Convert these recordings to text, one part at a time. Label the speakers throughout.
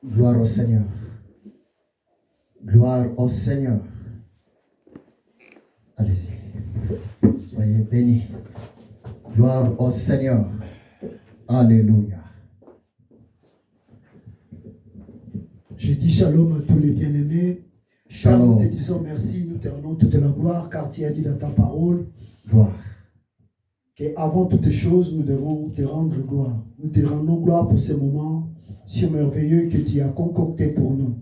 Speaker 1: Gloire au Seigneur. Gloire au Seigneur. Allez-y. Soyez bénis. Gloire au Seigneur. Alléluia.
Speaker 2: Je dis shalom à tous les bien-aimés.
Speaker 1: Shalom.
Speaker 2: Nous te disons merci, nous te rendons toute la gloire, car tu as dit dans ta parole
Speaker 1: Gloire.
Speaker 2: qu'avant toutes choses, nous devons te rendre gloire. Nous te rendons gloire pour ce moment si merveilleux que tu as concocté pour nous.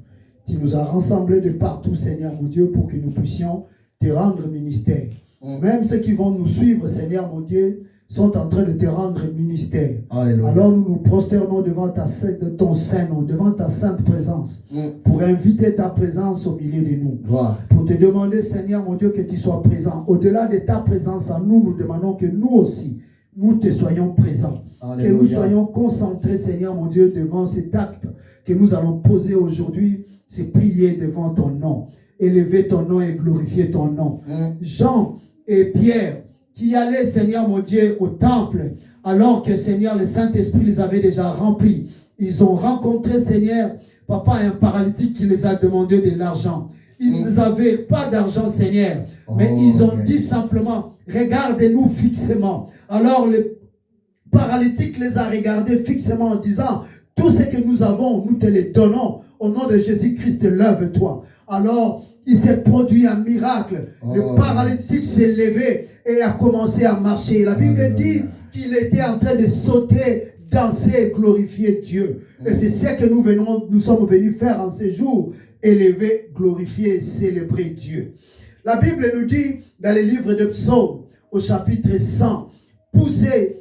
Speaker 2: Tu nous as rassemblés de partout, Seigneur mon Dieu, pour que nous puissions te rendre ministère. Même ceux qui vont nous suivre, Seigneur mon Dieu, sont en train de te rendre ministère.
Speaker 1: Alléluia.
Speaker 2: Alors nous nous prosternons devant ton saint nom, devant ta sainte présence, pour inviter ta présence au milieu de nous.
Speaker 1: Gloire.
Speaker 2: Pour te demander, Seigneur mon Dieu, que tu sois présent. Au-delà de ta présence en nous, nous demandons que nous aussi, nous te soyons présents.
Speaker 1: Alléluia.
Speaker 2: Que nous soyons concentrés, Seigneur mon Dieu, devant cet acte que nous allons poser aujourd'hui, c'est prier devant ton nom, élever ton nom et glorifier ton nom. Jean et Pierre, qui allaient, Seigneur mon Dieu, au temple, alors que, Seigneur, le Saint-Esprit les avait déjà remplis. Ils ont rencontré, Seigneur, papa, un paralytique qui les a demandé de l'argent. Ils n'avaient pas d'argent, Seigneur, mais ils ont dit simplement, regardez-nous fixement. Alors le paralytique les a regardés fixement en disant, tout ce que nous avons, nous te le donnons. Au nom de Jésus-Christ, lève-toi. Alors, il s'est produit un miracle. Le paralytique s'est levé et a commencé à marcher. La Bible dit qu'il était en train de sauter, danser, glorifier Dieu. Et c'est ce que nous sommes venus faire en ces jours. Élever, glorifier et célébrer Dieu. La Bible nous dit dans les livres de Psaumes, au chapitre 100, poussez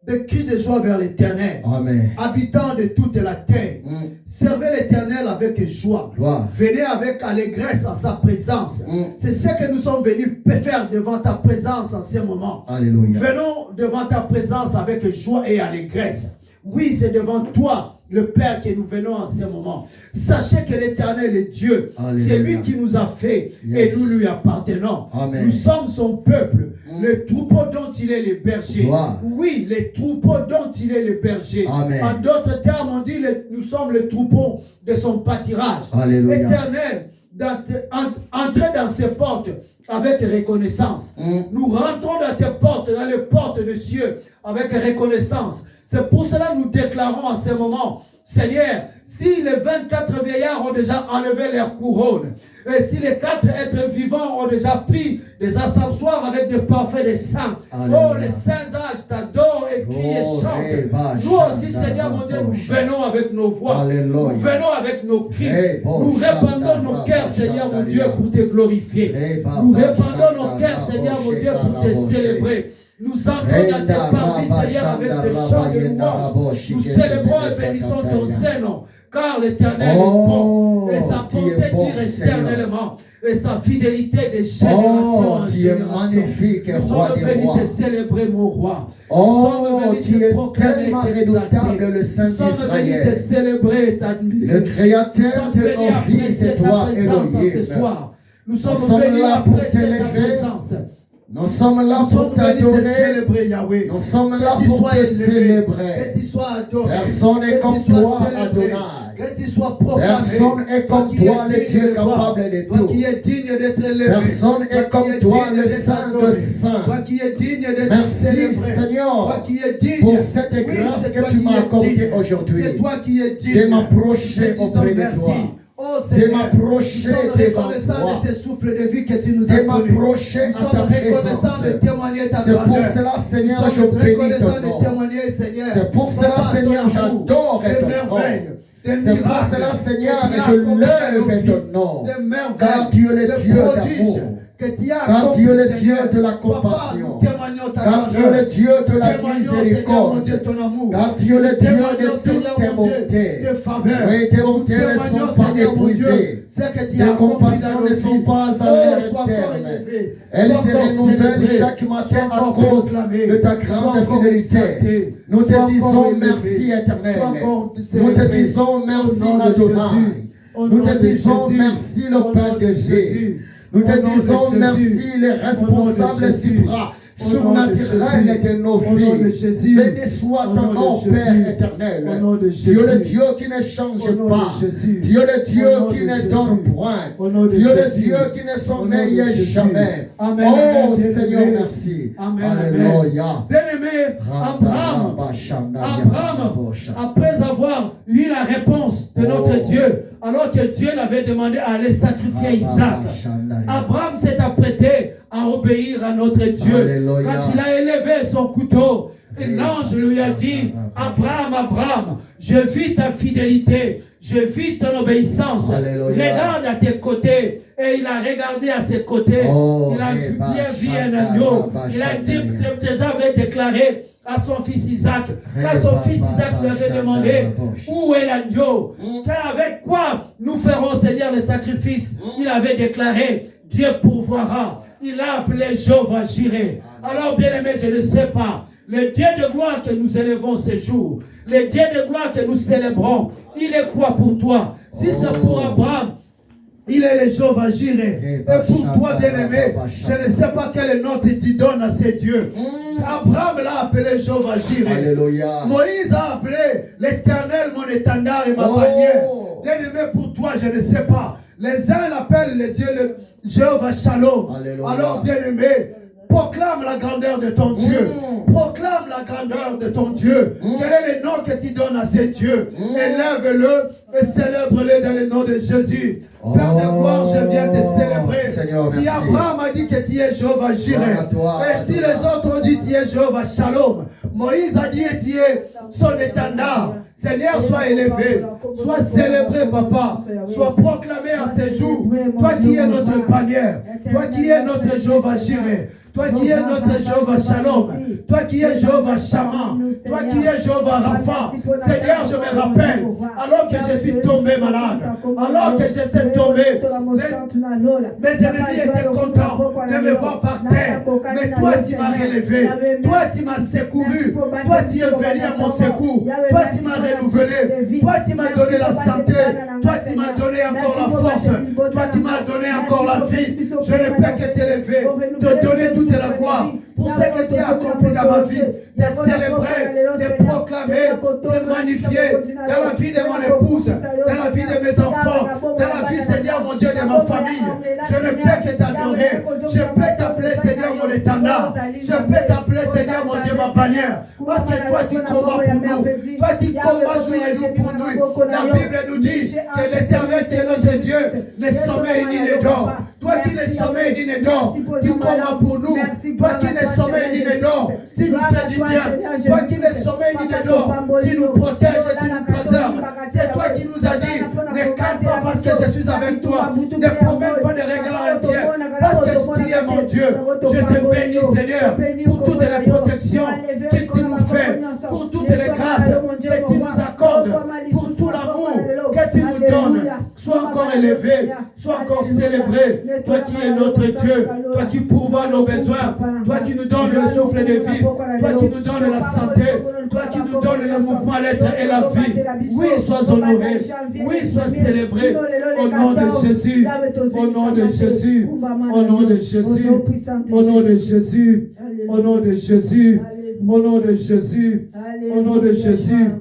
Speaker 2: des cris de joie vers l'Éternel, habitants de toute la terre. Servez l'Éternel avec joie.
Speaker 1: Gloire.
Speaker 2: Venez avec allégresse à sa présence. C'est ce que nous sommes venus faire devant ta présence en ce moment.
Speaker 1: Alléluia.
Speaker 2: Venons devant ta présence avec joie et allégresse. Oui, c'est devant toi, le Père, que nous venons en ce moment. Sachez que l'Éternel est Dieu. C'est lui qui nous a fait et nous lui appartenons.
Speaker 1: Amen.
Speaker 2: Nous sommes son peuple, le troupeau dont il est le berger.
Speaker 1: Gloire.
Speaker 2: Oui, les troupeaux dont il est le berger.
Speaker 1: Amen.
Speaker 2: En d'autres termes, on dit nous sommes le troupeau de son pâturage.
Speaker 1: Alléluia.
Speaker 2: L'Éternel, entrez dans ses portes avec reconnaissance. Nous rentrons dans tes portes, dans les portes des cieux, avec reconnaissance. C'est pour cela que nous déclarons en ce moment, Seigneur, si les 24 vieillards ont déjà enlevé leurs couronnes, et si les 4 êtres vivants ont déjà pris des ascensoirs avec des parfaits des saints, oh, les saints âges t'adorent et crient et chantent. Nous aussi, Seigneur mon Dieu, nous venons avec nos voix, nous venons avec nos cris, nous répandons nos cœurs, Seigneur mon Dieu, pour te glorifier. Nous répandons nos cœurs, Seigneur mon Dieu, pour te célébrer. Nous entrons dans tes parvis, Seigneur, avec des chants de louange. Nous célébrons et bénissons ton Saint-Nom, car l'Éternel est bon, et sa bonté dure éternellement, et sa fidélité de génération en génération. Nous sommes venus te célébrer, mon roi. Nous sommes venus te proclamer tes
Speaker 1: redoutable, le Saint
Speaker 2: Nous sommes venus te célébrer et t'admirer.
Speaker 1: Le Créateur de nos vies, c'est toi, Elohim.
Speaker 2: Nous sommes venus
Speaker 1: là pour
Speaker 2: apprécier ta
Speaker 1: t'élever.
Speaker 2: présence.
Speaker 1: Nous sommes là pour t'adorer. Nous sommes là pour te célébrer.
Speaker 2: Que tu sois adoré.
Speaker 1: Personne n'est comme toi, Adonai.
Speaker 2: Que tu sois proclamé.
Speaker 1: Personne n'est comme toi, le Dieu capable de
Speaker 2: Toi
Speaker 1: tout.
Speaker 2: qui es digne d'être élevé.
Speaker 1: Personne n'est comme toi, le Saint de Saints.
Speaker 2: Toi qui es digne d'être
Speaker 1: Merci,
Speaker 2: célébré.
Speaker 1: Seigneur,
Speaker 2: Toi qui es digne.
Speaker 1: pour cette grâce
Speaker 2: c'est
Speaker 1: que
Speaker 2: toi
Speaker 1: tu
Speaker 2: qui
Speaker 1: m'as
Speaker 2: es
Speaker 1: accordée
Speaker 2: digne.
Speaker 1: aujourd'hui.
Speaker 2: C'est toi qui es digne.
Speaker 1: De m'approcher
Speaker 2: Nous te disons
Speaker 1: auprès de
Speaker 2: merci.
Speaker 1: toi.
Speaker 2: Oh
Speaker 1: De
Speaker 2: Seigneur,
Speaker 1: m'approcher
Speaker 2: nous sommes
Speaker 1: devant
Speaker 2: reconnaissants
Speaker 1: toi.
Speaker 2: de ce souffle de vie que tu nous as
Speaker 1: De
Speaker 2: donné.
Speaker 1: m'approcher
Speaker 2: Nous
Speaker 1: à
Speaker 2: sommes
Speaker 1: ta
Speaker 2: reconnaissants
Speaker 1: présence.
Speaker 2: de témoigner ta
Speaker 1: C'est pour
Speaker 2: grandeur.
Speaker 1: cela, Seigneur,
Speaker 2: Nous
Speaker 1: je
Speaker 2: sommes
Speaker 1: bénis
Speaker 2: reconnaissants
Speaker 1: ton nom.
Speaker 2: de témoigner, Seigneur.
Speaker 1: C'est pour cela,
Speaker 2: Papa,
Speaker 1: Seigneur,
Speaker 2: ton amour,
Speaker 1: j'adore
Speaker 2: des
Speaker 1: ton nom.
Speaker 2: merveilles, des
Speaker 1: C'est pour
Speaker 2: miracles,
Speaker 1: cela, Seigneur,
Speaker 2: que tu as
Speaker 1: je
Speaker 2: accomplis dans nos
Speaker 1: lève
Speaker 2: vies,
Speaker 1: ton nom.
Speaker 2: des merveilles,
Speaker 1: Car tu es le
Speaker 2: des
Speaker 1: Dieu
Speaker 2: prodiges,
Speaker 1: d'amour.
Speaker 2: que tu as
Speaker 1: Car
Speaker 2: accompli,
Speaker 1: tu es le Dieu
Speaker 2: Seigneur.
Speaker 1: de la
Speaker 2: Papa,
Speaker 1: compassion.
Speaker 2: nous témoignons ta
Speaker 1: Car tu es
Speaker 2: grandeur.
Speaker 1: le Dieu de la
Speaker 2: Témoignons, Seigneur mon
Speaker 1: miséricorde.
Speaker 2: Dieu, ton amour.
Speaker 1: Car tu es le Dieu de
Speaker 2: Témoignons,
Speaker 1: toutes
Speaker 2: Seigneur
Speaker 1: tes
Speaker 2: mon Dieu,
Speaker 1: bontés.
Speaker 2: tes faveurs.
Speaker 1: Oui, tes bontés ne
Speaker 2: Témoignons,
Speaker 1: sont pas
Speaker 2: Seigneur mon Dieu,
Speaker 1: épuisées.
Speaker 2: ce que tu
Speaker 1: Tes
Speaker 2: as accompli
Speaker 1: compassions
Speaker 2: dans nos
Speaker 1: ne sont
Speaker 2: vies.
Speaker 1: pas à
Speaker 2: Oh,
Speaker 1: leur
Speaker 2: sois encore
Speaker 1: terme.
Speaker 2: élevé.
Speaker 1: Elles
Speaker 2: Sois
Speaker 1: se
Speaker 2: encore
Speaker 1: renouvellent
Speaker 2: célébré.
Speaker 1: chaque matin
Speaker 2: Sois
Speaker 1: à
Speaker 2: encore
Speaker 1: cause
Speaker 2: proclamé.
Speaker 1: de ta
Speaker 2: Sois
Speaker 1: grande
Speaker 2: encore
Speaker 1: fidélité.
Speaker 2: exalté.
Speaker 1: Nous te
Speaker 2: Sois encore
Speaker 1: disons
Speaker 2: élevé.
Speaker 1: merci, éternel.
Speaker 2: Sois encore
Speaker 1: Nous te
Speaker 2: célébré.
Speaker 1: disons merci,
Speaker 2: Au nom de
Speaker 1: Adonai.
Speaker 2: Jésus. Au
Speaker 1: Nous
Speaker 2: nom
Speaker 1: te
Speaker 2: de
Speaker 1: disons
Speaker 2: Jésus.
Speaker 1: merci, le
Speaker 2: Au nom
Speaker 1: Père
Speaker 2: de
Speaker 1: de Jésus.
Speaker 2: Jésus.
Speaker 1: Nous
Speaker 2: Au nom
Speaker 1: te
Speaker 2: de
Speaker 1: disons
Speaker 2: Jésus.
Speaker 1: merci, les
Speaker 2: Au nom de
Speaker 1: responsables
Speaker 2: Jésus.
Speaker 1: supra surnaturel de nos vies. Béni soit ton nom, Père éternel. Dieu le Dieu qui ne change pas. Dieu le Dieu qui ne donne point. Dieu le Dieu qui ne sommeille jamais. Oh Seigneur, merci. Alléluia.
Speaker 2: Bien-aimé, Abraham, après avoir eu la réponse de notre Dieu, alors que Dieu l'avait demandé à aller sacrifier Isaac, Abraham s'est apprêté à obéir à notre Dieu.
Speaker 1: Alléluia.
Speaker 2: Quand il a élevé son couteau, l'ange lui a dit, Abraham, Abraham, je vis ta fidélité, je vis ton obéissance.
Speaker 1: Alléluia.
Speaker 2: Regarde à tes côtés. Et il a regardé à ses côtés. Il a bien vu un agneau. Il a dit, déjà avait déclaré à son fils Isaac, quand son fils Isaac lui avait demandé, où est l'agneau? Avec quoi nous ferons, Seigneur, le sacrifice? Il avait déclaré, Dieu pourvoira. Il a appelé Jéhovah Jireh. Alors, bien aimé, je ne sais pas. Le Dieu de gloire que nous élevons ces jours, le Dieu de gloire que nous célébrons, il est quoi pour toi? Si c'est pour Abraham, il est le Jéhovah Jireh. Et pour toi, bien-aimé, je ne sais pas quel nom tu donnes à ces dieux. Abraham l'a appelé Jéhovah Jireh. Moïse a appelé l'Éternel mon étendard et ma bannière. Bien-aimé, pour toi, je ne sais pas. Les uns l'appellent le Dieu, le Jéhovah Shalom.
Speaker 1: Alléluia.
Speaker 2: Alors, bien-aimé, proclame la grandeur de ton Dieu. Proclame la grandeur de ton Dieu. Quel est le nom que tu donnes à ces dieux? Élève-le et célèbre-le dans le nom de Jésus. Père de gloire, je viens te célébrer.
Speaker 1: Seigneur,
Speaker 2: si Abraham a dit que tu es Jéhovah Jireh, et si les autres ont dit que tu es Jéhovah Shalom, Moïse a dit que tu es son étendard. Seigneur, sois élevé, sois célébré, papa, sois proclamé à ces jours. Toi qui es notre bannière, toi qui es notre Jéhovah Jireh, toi qui es notre Jéhovah Shalom, toi qui es Jéhovah Shammah, toi qui es Jéhovah Rapha. Seigneur, je me rappelle, alors que je suis tombé malade, alors que j'étais tombé, mes ennemis étaient contents de me voir par terre. Mais toi, tu m'as relevé, toi, tu m'as secouru, toi, tu es venu à mon secours, toi, tu m'as renouvelé, toi, tu m'as donné la santé, toi, tu m'as donné encore la force, toi, tu m'as donné encore la vie. Je ne peux que t'élever, te donner toute la gloire pour ce que tu as accompli dans ma vie, de célébrer, de proclamer, de magnifier dans la vie de mon épouse, dans la vie de mes enfants, dans la vie, Seigneur, mon Dieu, de ma famille. Je ne peux que t'adorer. Je peux t'appeler, Seigneur, mon étendard. Je peux t'appeler, Seigneur, mon Dieu, ma bannière. Parce que toi, tu combats pour nous. Toi, tu combats jour et jour pour nous. La Bible nous dit que l'Éternel, qui est notre Dieu, ne sommeille ni ne dort. Toi qui ne sommeille ni ne dort, tu combats pour nous. Toi qui ne sommeille ni ne dort, tu nous fais du bien. Toi qui ne sommeille ni ne dort, tu nous protèges et tu nous préserves. C'est toi qui nous as dit, ne crains pas parce que je suis avec toi. Ne promets pas de regards inquiets parce que tu es mon Dieu. Je te bénis, Seigneur, pour toutes les protections que tu nous fais, pour toutes les grâces que tu nous accordes, pour tout l'amour que tu nous donnes. Sois encore élevé, sois encore célébré. Toi qui es notre Dieu, toi qui pourvois nos besoins, toi qui nous donnes le souffle de vie, toi qui nous donnes la santé, toi qui nous donnes le mouvement, l'être et la vie. Oui, sois honoré, oui, sois célébré au nom de Jésus, au nom de Jésus, au nom de Jésus, au nom de Jésus, au nom de Jésus, au nom de Jésus, au nom de Jésus,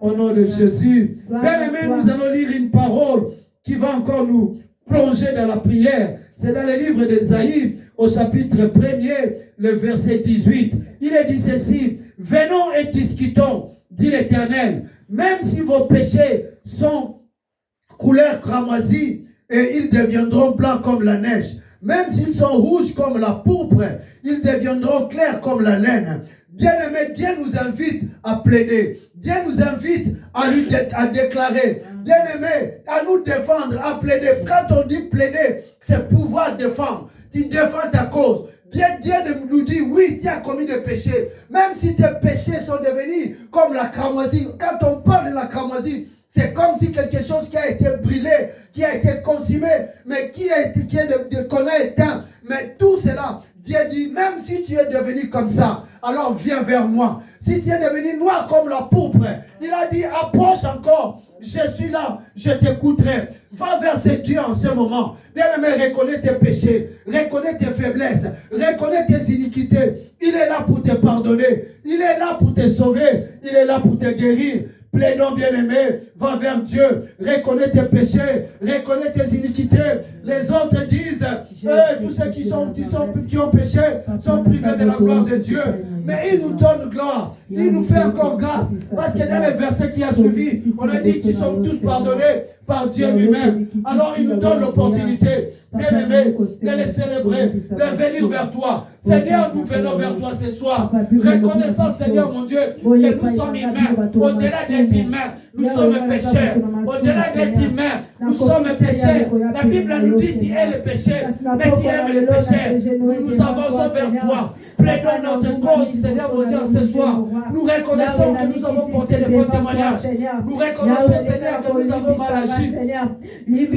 Speaker 2: au nom de Jésus. Bien-aimés, nous allons lire une parole qui va encore nous plonger dans la prière. C'est dans le livre d'Ésaïe, au chapitre 1er, le verset 18. Il est dit ceci: venons et discutons, dit l'Éternel, même si vos péchés sont couleur cramoisie, et ils deviendront blancs comme la neige. Même s'ils sont rouges comme la pourpre, ils deviendront clairs comme la laine. Bien-aimé, Dieu nous invite à plaider. Dieu nous invite à déclarer. Bien-aimé, à nous défendre, à plaider. Quand on dit plaider, c'est pouvoir défendre. Tu défends ta cause. Bien, Dieu nous dit, oui, tu as commis des péchés. Même si tes péchés sont devenus comme la cramoisie. Quand on parle de la cramoisie, c'est comme si quelque chose qui a été brûlé, qui a été consumé, mais qu'on a éteint. Mais tout cela, Dieu dit, même si tu es devenu comme ça, alors viens vers moi. Si tu es devenu noir comme la pourpre, il a dit, approche encore. je suis là, je t'écouterai. Va vers ce Dieu en ce moment. Bien-aimé, reconnais tes péchés, reconnais tes faiblesses, reconnais tes iniquités. Il est là pour te pardonner, il est là pour te sauver, il est là pour te guérir. Plaidons, bien-aimé, va vers Dieu, reconnais tes péchés, reconnais tes iniquités. Les autres disent, tous ceux qui ont péché sont privés de la gloire de Dieu. Mais il nous donne gloire, il nous fait encore grâce. Parce que dans les versets qui a suivi, on a dit qu'ils sont tous pardonnés par Dieu lui-même. Alors il nous donne l'opportunité, bien-aimé, de les célébrer, de venir vers toi. Seigneur, nous venons vers toi ce soir. Reconnaissant, Seigneur mon Dieu, que nous sommes humains. Au-delà d'être humains, nous sommes pécheurs. Au-delà d'être humains, nous sommes pécheurs. La Bible nous dit, tu es le péché, mais tu aimes les péchés. Nous avançons vers toi. Plaidons notre cause, Seigneur mon Dieu, ce soir. Nous reconnaissons que nous avons porté de bons témoignages. Nous reconnaissons, Seigneur, que nous avons mal agi.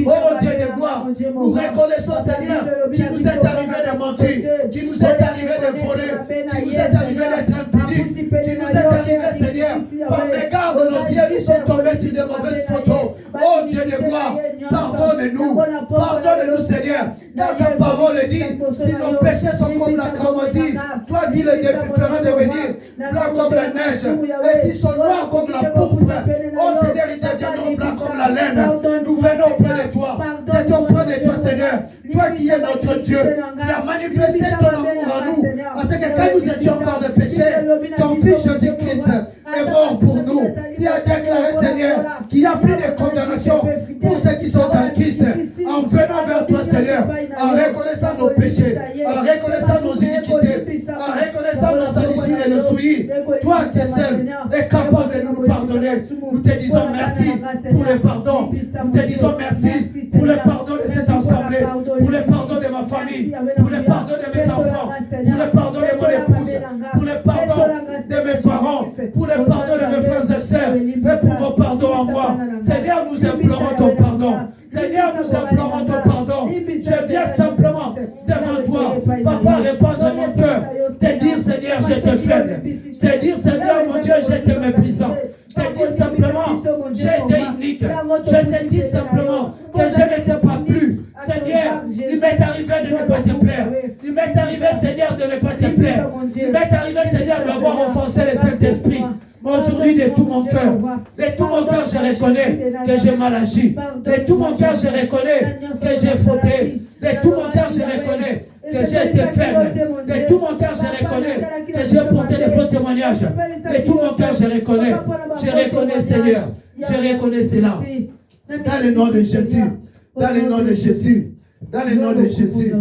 Speaker 2: Oh Dieu de gloire, nous reconnaissons, Seigneur, qu'il nous est arrivé de mentir, qu'il nous est arrivé de voler, qu'il nous est arrivé d'être impudique, qu'il nous est arrivé, Seigneur, par l'égard de nos yeux, ils sont tombés sur de mauvaises photos. Oh Dieu de gloire, pardonne-nous, pardonne-nous, Seigneur, car ta parole dit, si nos péchés sont comme la cramoisie, toi tu les feras devenir blancs comme la neige, et s'ils sont noirs comme la pourpre, oh Seigneur, ils deviendront blancs comme la laine. Nous venons auprès de toi, c'est auprès de toi, Seigneur, toi qui es notre Dieu, qui a manifesté ton amour en nous, parce que quand nous étions encore de péché, ton Fils Jésus-Christ est mort pour nous. Tu as déclaré, Seigneur, qu'il n'y a plus de condamnation pour ceux qui sont en Christ. En venant vers toi, Seigneur, en reconnaissant nos péchés, en reconnaissant nos iniquités, en reconnaissant nos salissures et nos souillis, toi qui es seul est capable de nous pardonner. Nous te disons merci pour le pardon. Nous te disons merci pour le pardon de cette assemblée, pour le pardon de ma famille, pour le pardon de mes enfants, pour le pardon de mon épouse, pour le pardon de mes parents, pour le pardon de mes frères et sœurs, et pour mon pardon en moi. Seigneur, nous implorons ton pardon. Seigneur, nous implorons ton pardon. Je viens simplement devant toi, Papa, répandre mon cœur, te dire, Seigneur, j'étais faible, te dire, Seigneur, mon Dieu, j'étais méprisant, te dire simplement, j'étais unique, je te dis simplement que je n'étais pas plus. Seigneur, il m'est arrivé de ne pas te plaire. Il m'est arrivé, Seigneur, de ne pas te plaire. Il m'est arrivé, Seigneur, d'avoir offensé le Saint-Esprit. Aujourd'hui, de tout mon cœur, je reconnais que j'ai mal agi. De tout mon cœur, je reconnais que j'ai fauté. De tout mon cœur, je reconnais que j'ai été faible. De tout mon cœur, je reconnais que j'ai porté des faux témoignages. De tout mon cœur, je reconnais, Seigneur. Je reconnais cela. Dans le nom de Jésus. Dans le nom de Jésus. Dans le nom de Jésus.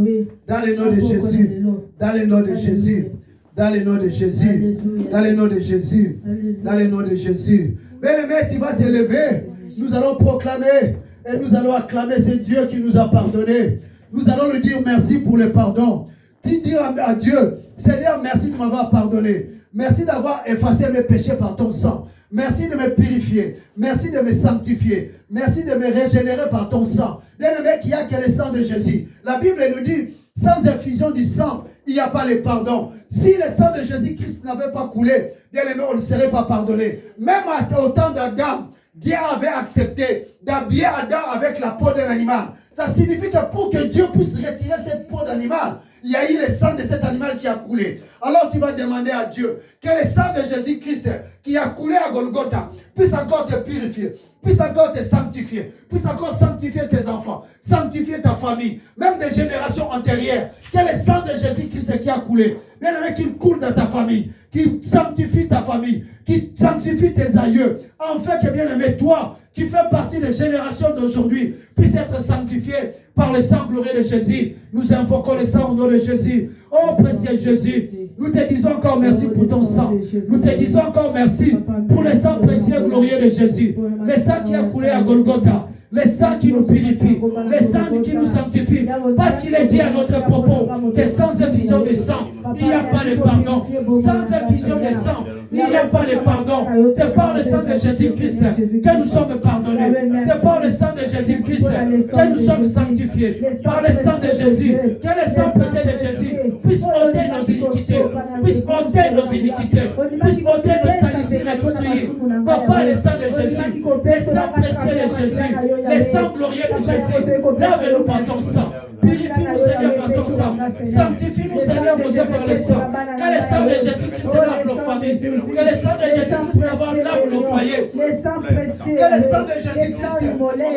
Speaker 2: Dans le nom de Jésus. Dans le nom de Jésus. Dans le nom de Jésus. Dans le nom de Jésus. Dans le nom de Jésus. Bien-aimé, tu vas te lever. Nous allons proclamer et nous allons acclamer ce Dieu qui nous a pardonné. Nous allons lui dire merci pour le pardon. Tu dis à Dieu, Seigneur, merci de m'avoir pardonné. Merci d'avoir effacé mes péchés par ton sang. Merci de me purifier. Merci de me sanctifier. Merci de me régénérer par ton sang. Bien-aimé, qu'il n'y a que le sang de Jésus. La Bible nous dit, sans effusion du sang, il n'y a pas le pardon. Si le sang de Jésus-Christ n'avait pas coulé, bien-aimé, on ne serait pas pardonné. Même au temps d'Adam, Dieu avait accepté d'habiller Adam avec la peau d'un animal. Ça signifie que pour que Dieu puisse retirer cette peau d'animal, il y a eu le sang de cet animal qui a coulé. Alors tu vas demander à Dieu que le sang de Jésus-Christ qui a coulé à Golgotha puisse encore te purifier, puisse encore te sanctifier, puisse encore sanctifier tes enfants, sanctifier ta famille, même des générations antérieures. Que le sang de Jésus-Christ qui a coulé, bien aimé, qu'il coule dans ta famille, qui sanctifie ta famille, qui sanctifie tes aïeux, afin que, bien aimé, toi, qui fais partie des générations d'aujourd'hui, puisse être sanctifié par le sang glorieux de Jésus. Nous invoquons le sang au nom de Jésus. Oh précieux Jésus, nous te disons encore merci pour ton sang. Nous te disons encore merci pour le sang précieux glorieux de Jésus. Le sang qui a coulé à Golgotha. Le sang qui nous purifie, le sang qui nous sanctifie, parce qu'il est dit à notre propos que sans effusion de sang, il n'y a pas de pardon. Sans effusion de sang, il n'y a pas de pardon. C'est par le sang de Jésus-Christ que nous sommes pardonnés. C'est par le sang de Jésus-Christ que nous sommes sanctifiés. Par le sang de Jésus, que le sang précieux de Jésus puisse ôter nos iniquités, puisse ôter nos iniquités, puisse ôter nos salissures et nos souillures. Papa, le sang de Jésus
Speaker 3: le sang précieux de Jésus, le sang glorieux de Jésus, lave-nous par ton sang. Purifie-nous, Seigneur, par ton sang. Sanctifie-nous, Seigneur, mon Dieu, par le sang. Que le sang de Jésus-Christ lave nos familles. Que le sang de Jésus-Christ lave nos foyers. Que le sang de Jésus-Christ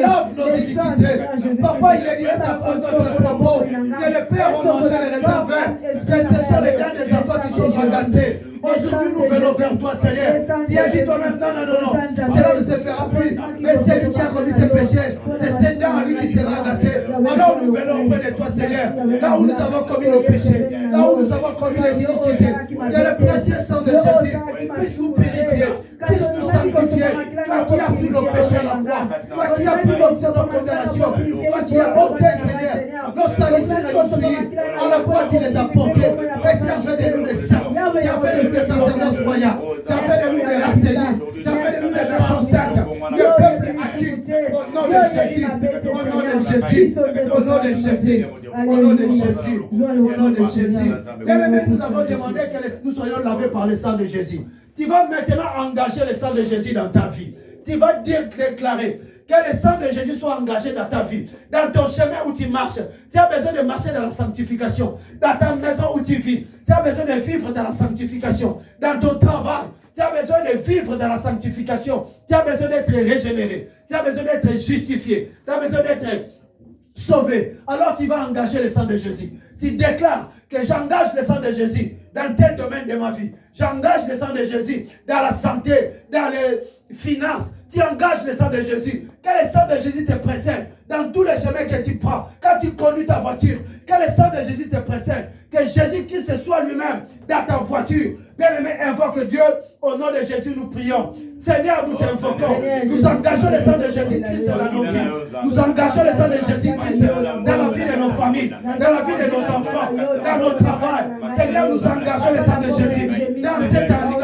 Speaker 3: lave nos iniquités. Papa, il est dit à notre propos que les pères ont mangé les réserves, que ce sont les gars des enfants qui sont agacés. Aujourd'hui, nous venons vers toi, Seigneur. Tu as dit toi-même, non. Cela ne se fera plus. Mais c'est lui qui a commis ses péchés. C'est Seigneur à lui qui sera agacé. Alors nous venons auprès de toi, Seigneur. Là où nous avons commis nos péchés, là où nous avons commis les iniquités, que le précieux sang de Jésus puisse nous purifier, puisse nous sanctifier. Toi qui as pris nos péchés à la croix, toi qui as pris nos condamnations, toi qui as ôté, Seigneur, nos salissures et nos souillures, à la croix tu les as portés, et tu as fait de nous des saints, tu as fait de nous des sacerdoces royaux, tu as fait de nous des races élites, tu as fait de nous des nations saintes, le peuple acquis, au nom de Jésus, au nom de Jésus, au nom de Jésus, au nom de Jésus, au nom de Jésus. Bien-aimés, nous avons demandé que nous soyons lavés par le sang de Jésus. Tu vas maintenant engager le sang de Jésus dans ta vie. Tu vas déclarer que le sang de Jésus soit engagé dans ta vie, dans ton chemin où tu marches. Tu as besoin de marcher dans la sanctification. Dans ta maison où tu vis, tu as besoin de vivre dans la sanctification. Dans ton travail, tu as besoin de vivre dans la sanctification. Tu as besoin d'être régénéré. Tu as besoin d'être justifié. Tu as besoin d'être sauvé. Alors tu vas engager le sang de Jésus. Tu déclares que j'engage le sang de Jésus dans tel domaine de ma vie. J'engage le sang de Jésus dans la santé, dans les finances. Tu engages le sang de Jésus. Que le sang de Jésus te précède dans tous les chemins que tu prends. Quand tu conduis ta voiture, que le sang de Jésus te précède. Que Jésus-Christ soit lui-même dans ta voiture. Bien-aimé, invoque Dieu. Au nom de Jésus, nous prions. Seigneur, nous t'invoquons. Nous engageons le sang de Jésus-Christ dans nos vies. Nous engageons le sang de Jésus-Christ dans la vie de nos familles, dans la vie de nos enfants, dans nos travail. Seigneur, nous engageons le sang de Jésus dans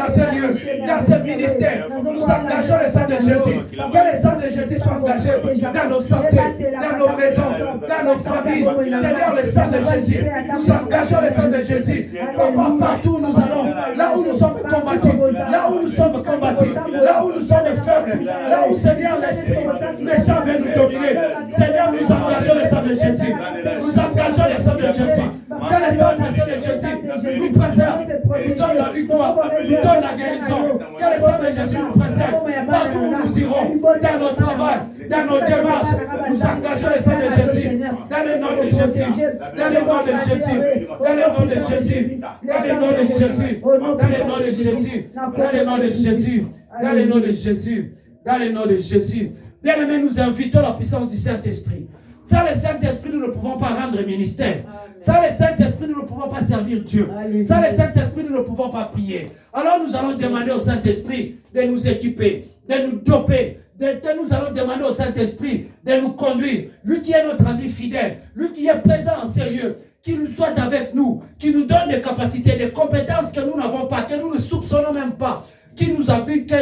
Speaker 3: ce lieu, dans ce ministère. Nous engageons le sang de Jésus. Que le sang de Jésus soit engagé dans nos santé, dans nos maisons, dans nos familles. Seigneur, le sang de Jésus. Nous engageons le sang de Jésus. Papa, partout où nous allons, là où nous sommes combattus, là où nous sommes combattus, là où nous sommes faibles, là où Seigneur l'esprit méchant veut nous dominer. Seigneur, nous engageons le sang de Jésus. Nous engageons le sang de Jésus. Que le sang de Jésus nous préserve, nous donne la victoire, nous donne la guérison. Que le sang de Jésus nous préserve. Partout où nous irons, dans nos travail, dans nos démarches, nous engageons le sang de Jésus. Dans le nom de Jésus, dans le nom de Jésus, dans le nom de Jésus, dans le nom de Jésus, dans le nom de Jésus, dans le nom de Jésus, dans le nom de Jésus, dans le nom de Jésus. Bien-aimés, nous invitons la puissance du Saint-Esprit. Sans le Saint-Esprit, nous ne pouvons pas rendre ministère. Sans le Saint-Esprit, nous ne pouvons pas servir Dieu. Sans le Saint-Esprit, nous ne pouvons pas prier. Alors nous allons demander au Saint-Esprit de nous équiper, de nous doper. Nous allons demander au Saint-Esprit de nous conduire. Lui qui est notre ami fidèle, lui qui est présent en ces lieux, qu'il soit avec nous, qui nous donne des capacités, des compétences que nous n'avons pas, que nous ne soupçonnons même pas, qui nous habite,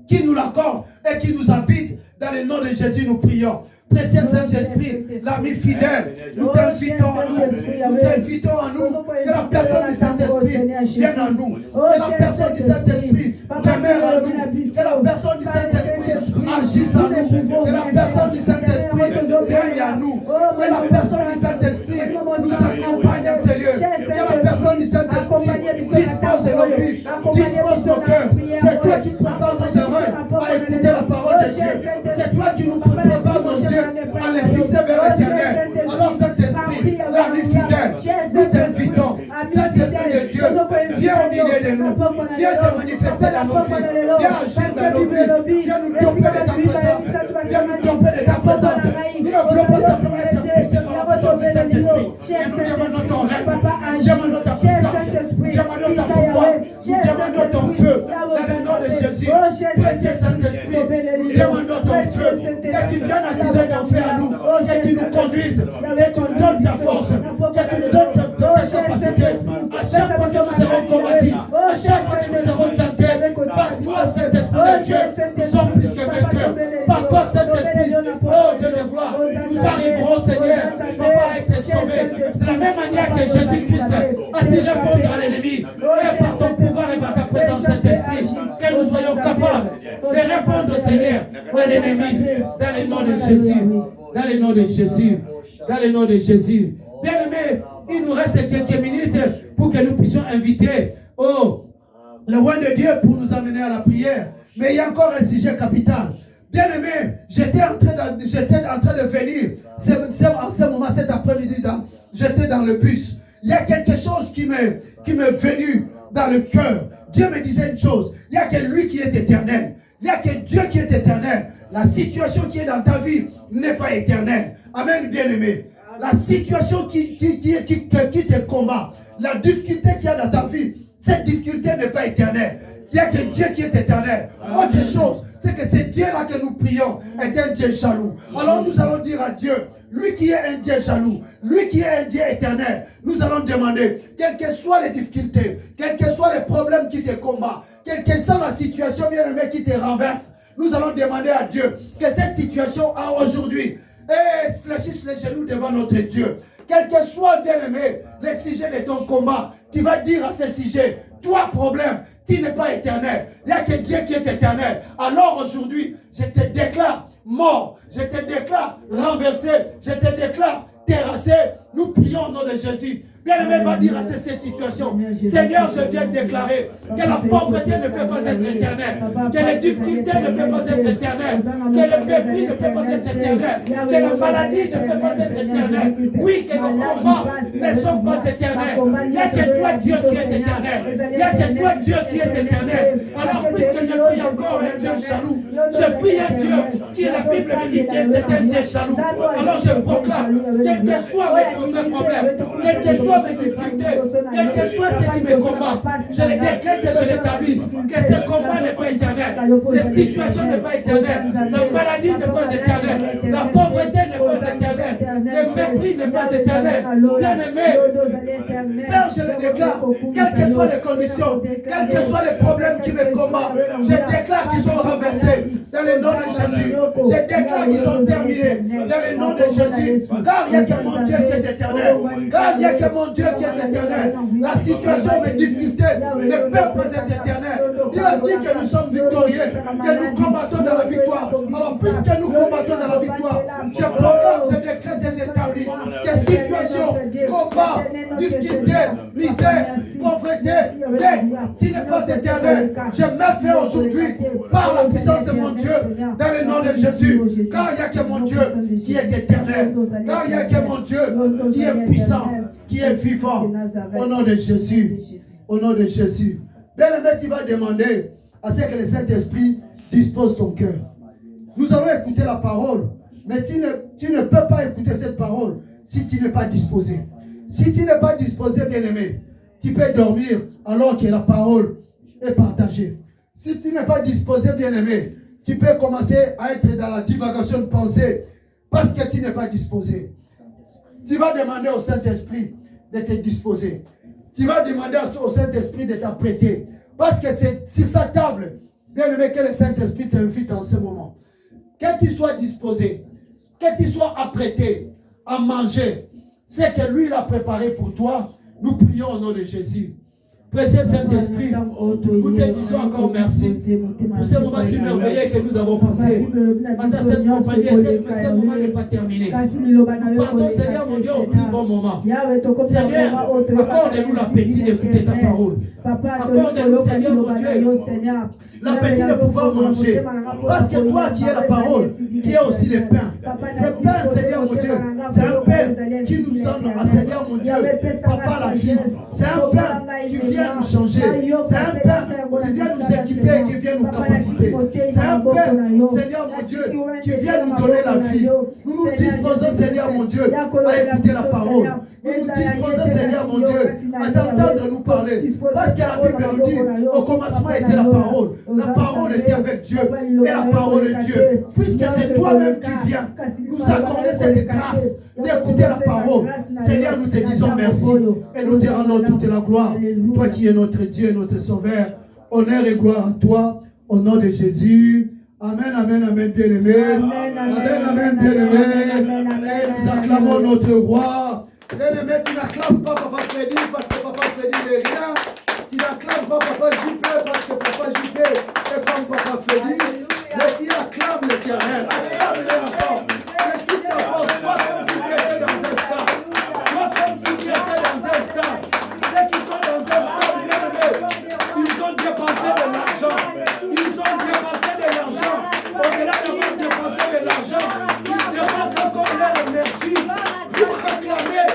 Speaker 3: qui nous l'accorde et qui nous habite. Dans le nom de Jésus, nous prions. Précieux Saint-Esprit, l'ami fidèle, nous t'invitons à nous. Nous t'invitons à nous. Que la personne du Saint-Esprit vienne à nous. Que la personne du Saint-Esprit demeure à nous. Que la personne du Saint-Esprit agisse à nous. Que la personne du Saint-Esprit règne à nous. Que la personne du Saint-Esprit nous accompagne dans ces lieux. Que la personne du Saint-Esprit dispose de nos vies, dispose de nos cœurs. C'est toi qui prépares nos oreilles à écouter la parole de Dieu. C'est toi qui nous prépares nos yeux à les fixer vers l'éternel. Alors Saint-Esprit, l'ami fidèle, nous t'invitons. Saint-Esprit de Dieu, viens au milieu de nous. Viens te manifester dans nos vies. Viens agir dans nos vies. Viens nous doper de ta présence. Viens nous doper de ta présence. Nous ne voulons pas simplement être poussés par la puissance du Saint-Esprit. Mais nous demandons ton règne. Demandons ta puissance. Demandons ta pouvoir. Demandons ton feu. Dans le nom de Jésus. Précieux Saint-Esprit, nous demandons ton feu. Que tu viennes attiser ton feu à nous. Que tu nous conduises. Que tu nous donnes ta force. Que tu nous donnes ta capacité. À chaque fois que nous serons combattus, à chaque fois que nous serons tentés, par toi, Saint-Esprit de Dieu, nous sommes plus que vainqueurs. Par toi, Saint-Esprit, oh Dieu de gloire, nous arriverons, Seigneur, Papa, à être sauvés. De la même manière que Jésus-Christ a su répondre à l'ennemi, et par ton pouvoir et par ta présence, Saint-Esprit, que nous soyons capables de répondre, Seigneur, à l'ennemi. Dans le nom de Jésus. Dans le nom de Jésus. Dans le nom de Jésus. Bien-aimés, il nous reste quelques minutes pour que nous puissions inviter le roi de Dieu pour nous amener à la prière. Mais il y a encore un sujet capital. Bien-aimé, j'étais en train de venir en ce moment, cet après-midi, j'étais dans le bus. Il y a quelque chose qui m'est venu dans le cœur. Dieu me disait une chose. Il n'y a que lui qui est éternel. Il n'y a que Dieu qui est éternel. La situation qui est dans ta vie n'est pas éternelle. Amen, bien-aimé. La situation qui te combat, la difficulté qu'il y a dans ta vie, cette difficulté n'est pas éternelle. Il n'y a que Dieu qui est éternel. Autre chose, c'est que ce Dieu-là que nous prions est un Dieu jaloux. Alors nous allons dire à Dieu, lui qui est un Dieu jaloux, lui qui est un Dieu éternel, nous allons demander, quelles que soient les difficultés, quels que soient les problèmes qui te combattent, quelle que soit la situation bien-aimée qui te renverse, nous allons demander à Dieu que cette situation aujourd'hui fléchisse les genoux devant notre Dieu. Quel que soit, bien-aimé, les sujets de ton combat, tu vas dire à ces sujets, toi problème, tu n'es pas éternel. Il n'y a que Dieu qui est éternel. Alors aujourd'hui, je te déclare mort, je te déclare renversé, je te déclare terrassé. Nous prions au nom de Jésus. Bien-aimé, va dire à cette situation, Seigneur, je viens de déclarer que la pauvreté ne peut pas être éternelle, que les difficultés ne peuvent pas être éternelles, que le mépris ne peut pas être éternel, que la maladie ne peut pas être éternelle. Oui, que nos combats ne sont pas éternels. Il n'y a que toi, Dieu, qui est éternel. Il n'y a que toi, Dieu, qui est éternel. Alors, puisque je prie encore un Dieu jaloux, je prie un Dieu qui, la Bible me dit que c'est un Dieu jaloux. Alors, je proclame, quel que soit mes problèmes, quel que soit mes difficultés, quel que soit ce qui me combat, je le décrète et je l'établis que ce combat n'est pas éternel, cette situation n'est pas éternelle, la maladie n'est pas éternelle, la pauvreté n'est pas éternelle, le mépris n'est pas éternel. Bien-aimé, Père, je le déclare, quelles que soient les conditions, quels que soient les problèmes qui me combattent, je déclare qu'ils sont renversés dans le nom de Jésus. Je déclare qu'ils sont terminés dans le nom de Jésus. Car il y a que mon Dieu qui est éternel. Car il y a que mon Dieu qui est éternel. La situation, mes difficultés ne peuvent pas être éternelles. Il a dit que nous sommes victorieux, que nous combattons dans la victoire. Alors, puisque nous combattons dans la victoire, je proclame, je décrète et j'établis que situation, combat, difficulté, misère, pauvreté, dette, qui n'est pas éternel, je mets fin aujourd'hui par la puissance de mon Dieu dans le nom de Jésus. Car il n'y a que mon Dieu qui est éternel. Car il n'y a que mon Dieu qui est puissant, qui est vivant. Au nom de Jésus. Au nom de Jésus. Bien-aimé, tu vas demander à ce que le Saint-Esprit dispose ton cœur. Nous allons écouter la parole, mais tu ne peux pas écouter cette parole si tu n'es pas disposé. Si tu n'es pas disposé, bien-aimé, tu peux dormir alors que la parole est partagée. Si tu n'es pas disposé, bien-aimé, tu peux commencer à être dans la divagation de pensée parce que tu n'es pas disposé. Tu vas demander au Saint-Esprit de te disposer. Tu vas demander au Saint-Esprit de t'apprêter. Parce que c'est sur sa table, bien-aimé, que le Saint-Esprit t'invite en ce moment. Que tu sois disposé, que tu sois apprêté à manger ce que lui il a préparé pour toi. Nous prions au nom de Jésus. Précieux Saint-Esprit, nous te disons encore merci pour ce moment si merveilleux que nous avons passé. Pendant cette compagnie, ce moment n'est pas terminé. Pardon Seigneur mon Dieu, au plus bon moment. Seigneur, accorde-nous l'appétit d'écouter ta parole. Accorde-nous Seigneur mon Dieu l'appétit de pouvoir manger. Parce que toi qui es la parole, qui est aussi le pain. Ce pain Seigneur mon Dieu, c'est un pain qui nous donne à Seigneur mon Dieu, Papa la vie. C'est un pain qui vient nous changer. C'est un pain qui vient nous équiper, qui vient nous capaciter. C'est un pain, Seigneur mon Dieu, qui vient nous donner la vie. Nous nous disposons, Seigneur mon Dieu, à écouter la parole. Nous nous disposons, Seigneur mon Dieu, à t'entendre nous parler. Parce que la Bible nous dit, au commencement était la parole. La parole était avec Dieu. Et la parole est Dieu. Puisque c'est toi-même qui viens nous accorder cette grâce d'écouter la parole. Seigneur, nous te disons merci. Et nous te rendons toute la gloire. Toi qui es notre Dieu, notre Sauveur. Honneur et gloire à toi. Au nom de Jésus. Amen, amen, amen, bien-aimé. Amen, amen, bien-aimé. Et nous acclamons notre roi. Bien-aimé, tu n'acclames pas Papa Freddy parce que Papa Freddy n'est rien. Tu n'acclames pas Papa JP parce que Papa JP est comme Papa Freddy. Mais tu acclames le éternel. Acclame-les encore. De toute ta force, sois comme si tu étais dans un stade. Sois comme si tu étais dans un stade. Ceux qui sont dans un stade, ils ont dépensé de l'argent. Ils ont dépensé de l'argent. Au-delà d'avoir dépensé de l'argent, ils dépensent encore leur énergie pour acclamer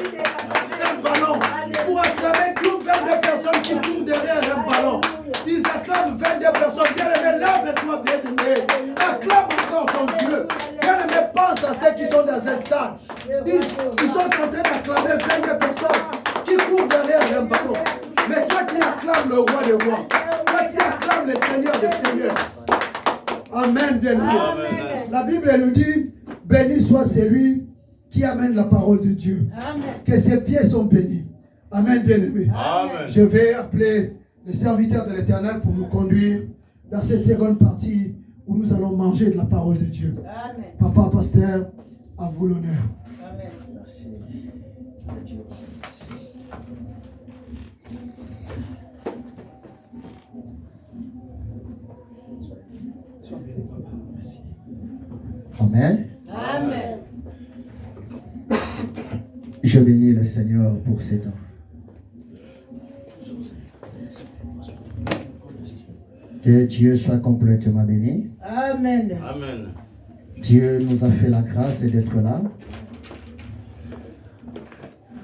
Speaker 3: un ballon. Pour acclamer tout 22 personnes qui courent derrière un ballon. Ils acclament 22 personnes. Bien-aimé, lève-toi, bien-aimé. Acclame encore ton Dieu. Bien-aimé, pense à ceux qui sont dans un stade. Ils sont en train d'acclamer 22 personnes qui courent derrière un ballon. Mais toi qui acclames le roi des rois, toi qui acclames le Seigneur des seigneurs. Amen, bien-aimé. La Bible nous dit, béni soit celui qui amène la parole de Dieu. Amen. Que ses pieds sont bénis. Amen, bien-aimé. Je vais appeler le serviteur de l'Éternel pour nous conduire dans cette seconde partie où nous allons manger de la parole de Dieu. Amen. Papa, pasteur, à vous l'honneur. Amen. Merci. Sois béni, papa. Merci.
Speaker 1: Amen.
Speaker 4: Amen.
Speaker 1: Je bénis le Seigneur pour ces temps. Que Dieu soit complètement béni.
Speaker 4: Amen.
Speaker 3: Amen.
Speaker 1: Dieu nous a fait la grâce d'être là.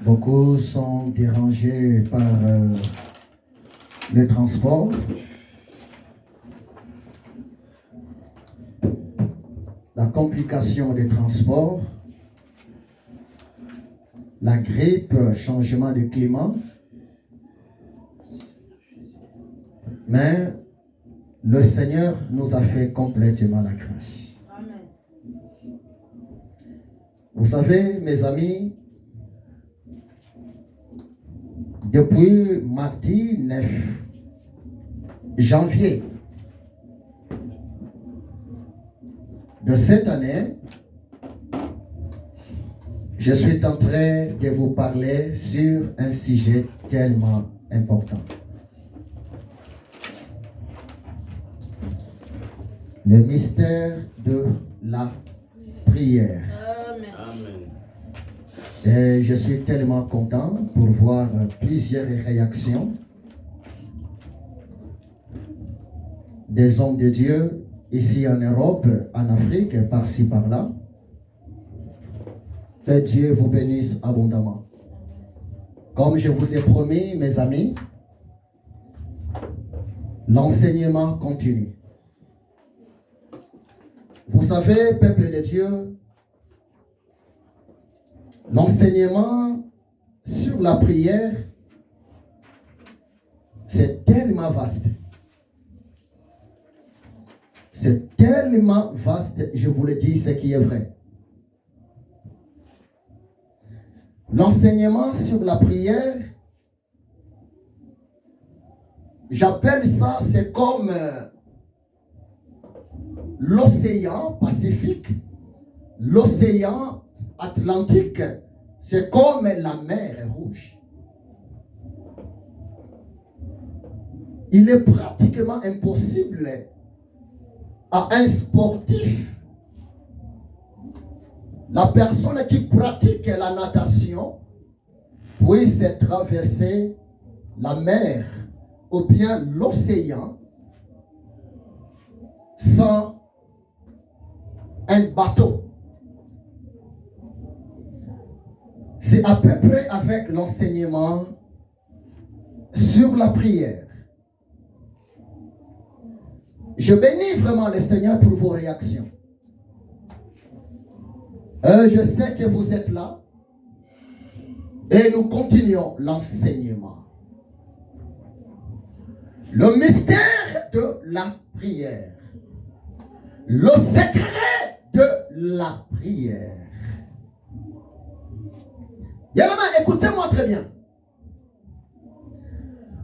Speaker 1: Beaucoup sont dérangés par le transport. La complication des transports, la grippe, changement de climat. Mais le Seigneur nous a fait complètement la grâce.
Speaker 4: Amen.
Speaker 1: Vous savez, mes amis, depuis mardi 9 janvier de cette année, je suis en train de vous parler sur un sujet tellement important. Le mystère de la prière.
Speaker 4: Amen.
Speaker 1: Et je suis tellement content pour voir plusieurs réactions des hommes de Dieu ici en Europe, en Afrique, par-ci, par-là. Que Dieu vous bénisse abondamment. Comme je vous ai promis, mes amis, l'enseignement continue. Vous savez, peuple de Dieu, l'enseignement sur la prière, c'est tellement vaste. C'est tellement vaste, je vous le dis, ce qui est vrai. L'enseignement sur la prière, j'appelle ça, c'est comme l'océan Pacifique, l'océan Atlantique, c'est comme la mer Rouge. Il est pratiquement impossible à un sportif, la personne qui pratique la natation, puisse traverser la mer ou bien l'océan sans un bateau. C'est à peu près avec l'enseignement sur la prière. Je bénis vraiment le Seigneur pour vos réactions. Je sais que vous êtes là et nous continuons l'enseignement. Le mystère de la prière. Le secret de la prière. Bien, écoutez-moi très bien.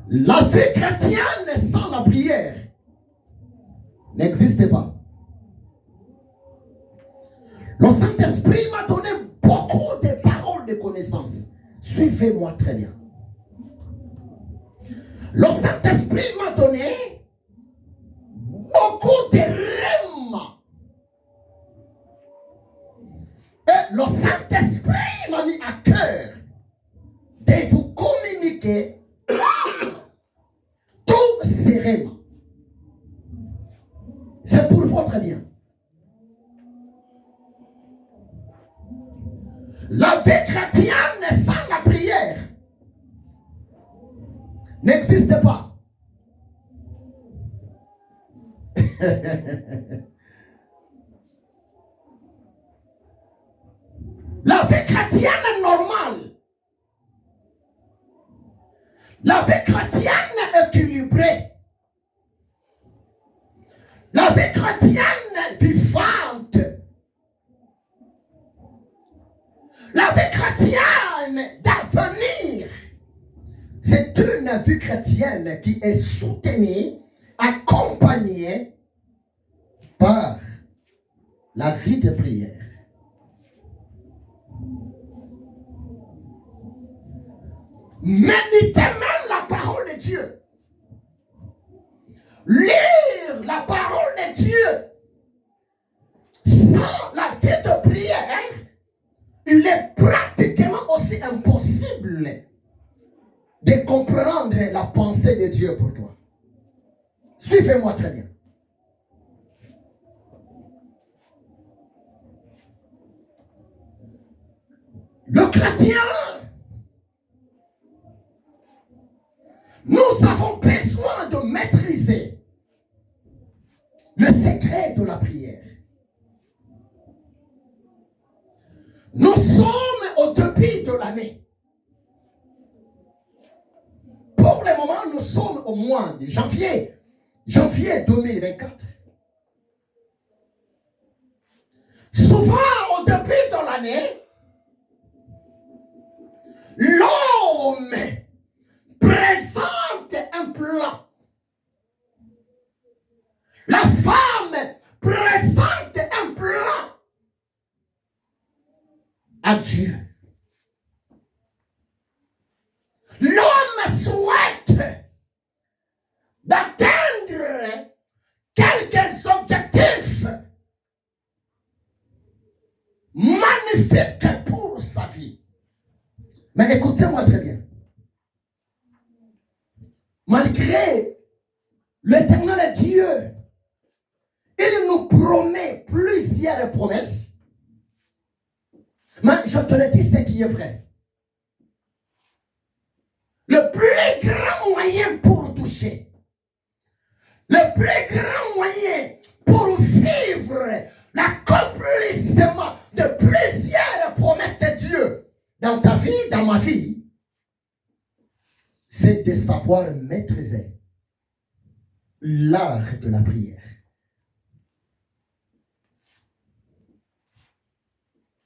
Speaker 1: La vie chrétienne sans la prière n'existe pas. Le Saint-Esprit m'a donné beaucoup de paroles de connaissance. Suivez-moi très bien. Le Saint-Esprit m'a donné beaucoup de rêves le Saint-Esprit m'a mis à cœur de vous communiquer tout sereinement. C'est pour votre bien. La vie chrétienne sans la prière n'existe pas. La vie chrétienne est normale. La vie chrétienne est équilibrée. La vie chrétienne vivante. La vie chrétienne d'avenir. C'est une vie chrétienne qui est soutenue, accompagnée par la vie de prière. Méditez même la parole de Dieu. Lire la parole de Dieu sans la vie de prière, il est pratiquement aussi impossible de comprendre la pensée de Dieu pour toi. Suivez-moi très bien. Le chrétien, nous avons besoin de maîtriser le secret de la prière. Nous sommes au début de l'année. Pour le moment, nous sommes au mois de janvier 2024. Souvent, au début de l'année, l'homme présente un plan. La femme présente un plan à Dieu. L'homme souhaite d'atteindre quelques objectifs magnifiques pour sa vie. Mais écoutez-moi très bien. Malgré l'Éternel Dieu, il nous promet plusieurs promesses. Mais je te le dis, ce qui est vrai. Le plus grand moyen pour toucher, le plus grand moyen pour vivre l'accomplissement de plusieurs promesses de Dieu dans ta vie, dans ma vie, c'est de savoir maîtriser l'art de la prière.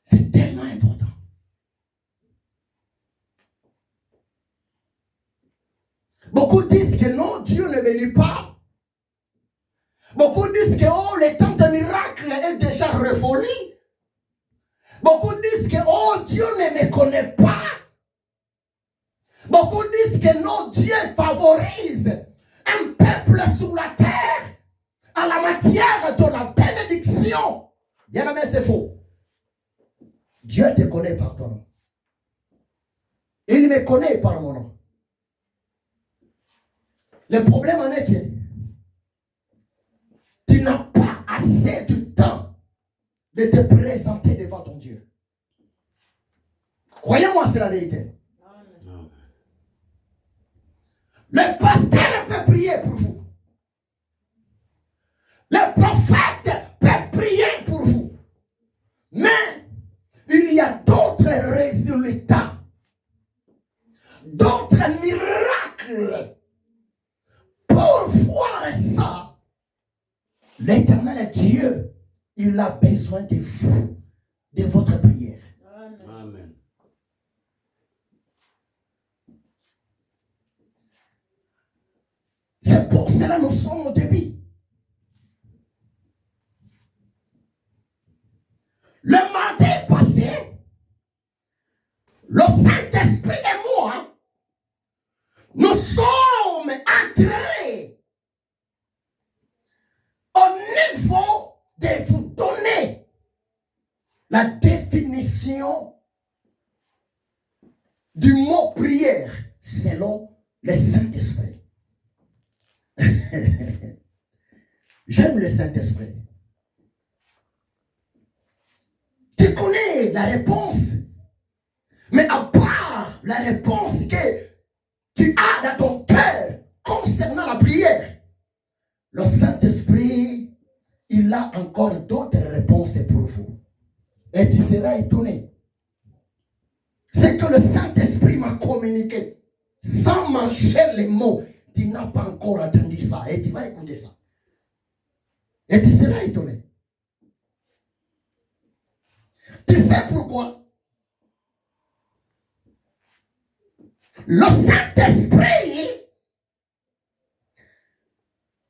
Speaker 1: C'est tellement important. Beaucoup disent que non, Dieu ne bénit pas. Beaucoup disent que oh, le temps de miracle est déjà révolu. Beaucoup disent que oh, Dieu ne me connaît pas. Beaucoup disent que non, Dieu favorise un peuple sur la terre à la matière de la bénédiction. Bien aimé, c'est faux. Dieu te connaît par ton nom. Il me connaît par mon nom. Le problème en est que tu n'as pas assez de temps de te présenter devant ton Dieu. Croyez-moi, c'est la vérité. Le pasteur peut prier pour vous. Le prophète peut prier pour vous. Mais il y a d'autres résultats, d'autres miracles. Pour voir ça, l'Éternel Dieu, il a besoin de vous, de votre prière.
Speaker 4: Amen.
Speaker 1: C'est pour cela que nous sommes au début. Le mardi passé, le Saint-Esprit et moi, nous sommes entrés au niveau de vous donner la définition définition du mot prière selon le Saint-Esprit. J'aime le Saint-Esprit. Tu connais la réponse, mais à part la réponse que tu as dans ton cœur concernant la prière, le Saint-Esprit, il a encore d'autres réponses pour vous. Et tu seras étonné. C'est que le Saint-Esprit m'a communiqué sans mancher les mots. Tu n'as pas encore entendu ça et tu vas écouter ça. Et tu seras étonné. Tu sais pourquoi? Le Saint-Esprit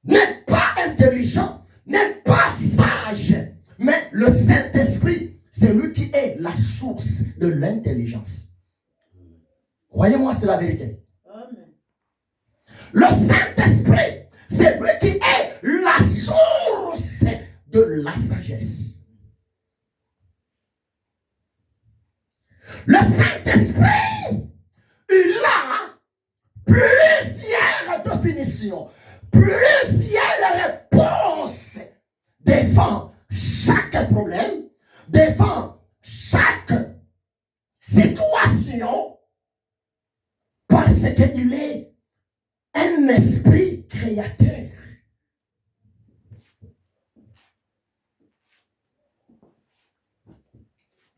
Speaker 1: n'est pas intelligent, n'est pas sage, mais le Saint-Esprit, c'est lui qui est la source de l'intelligence. Croyez-moi, c'est la vérité.
Speaker 4: Amen.
Speaker 1: Le Saint-Esprit, c'est lui qui est la source de la sagesse. Le Saint-Esprit, il a plusieurs définitions, plusieurs réponses devant chaque problème, devant chaque situation, parce qu'il est un esprit créateur.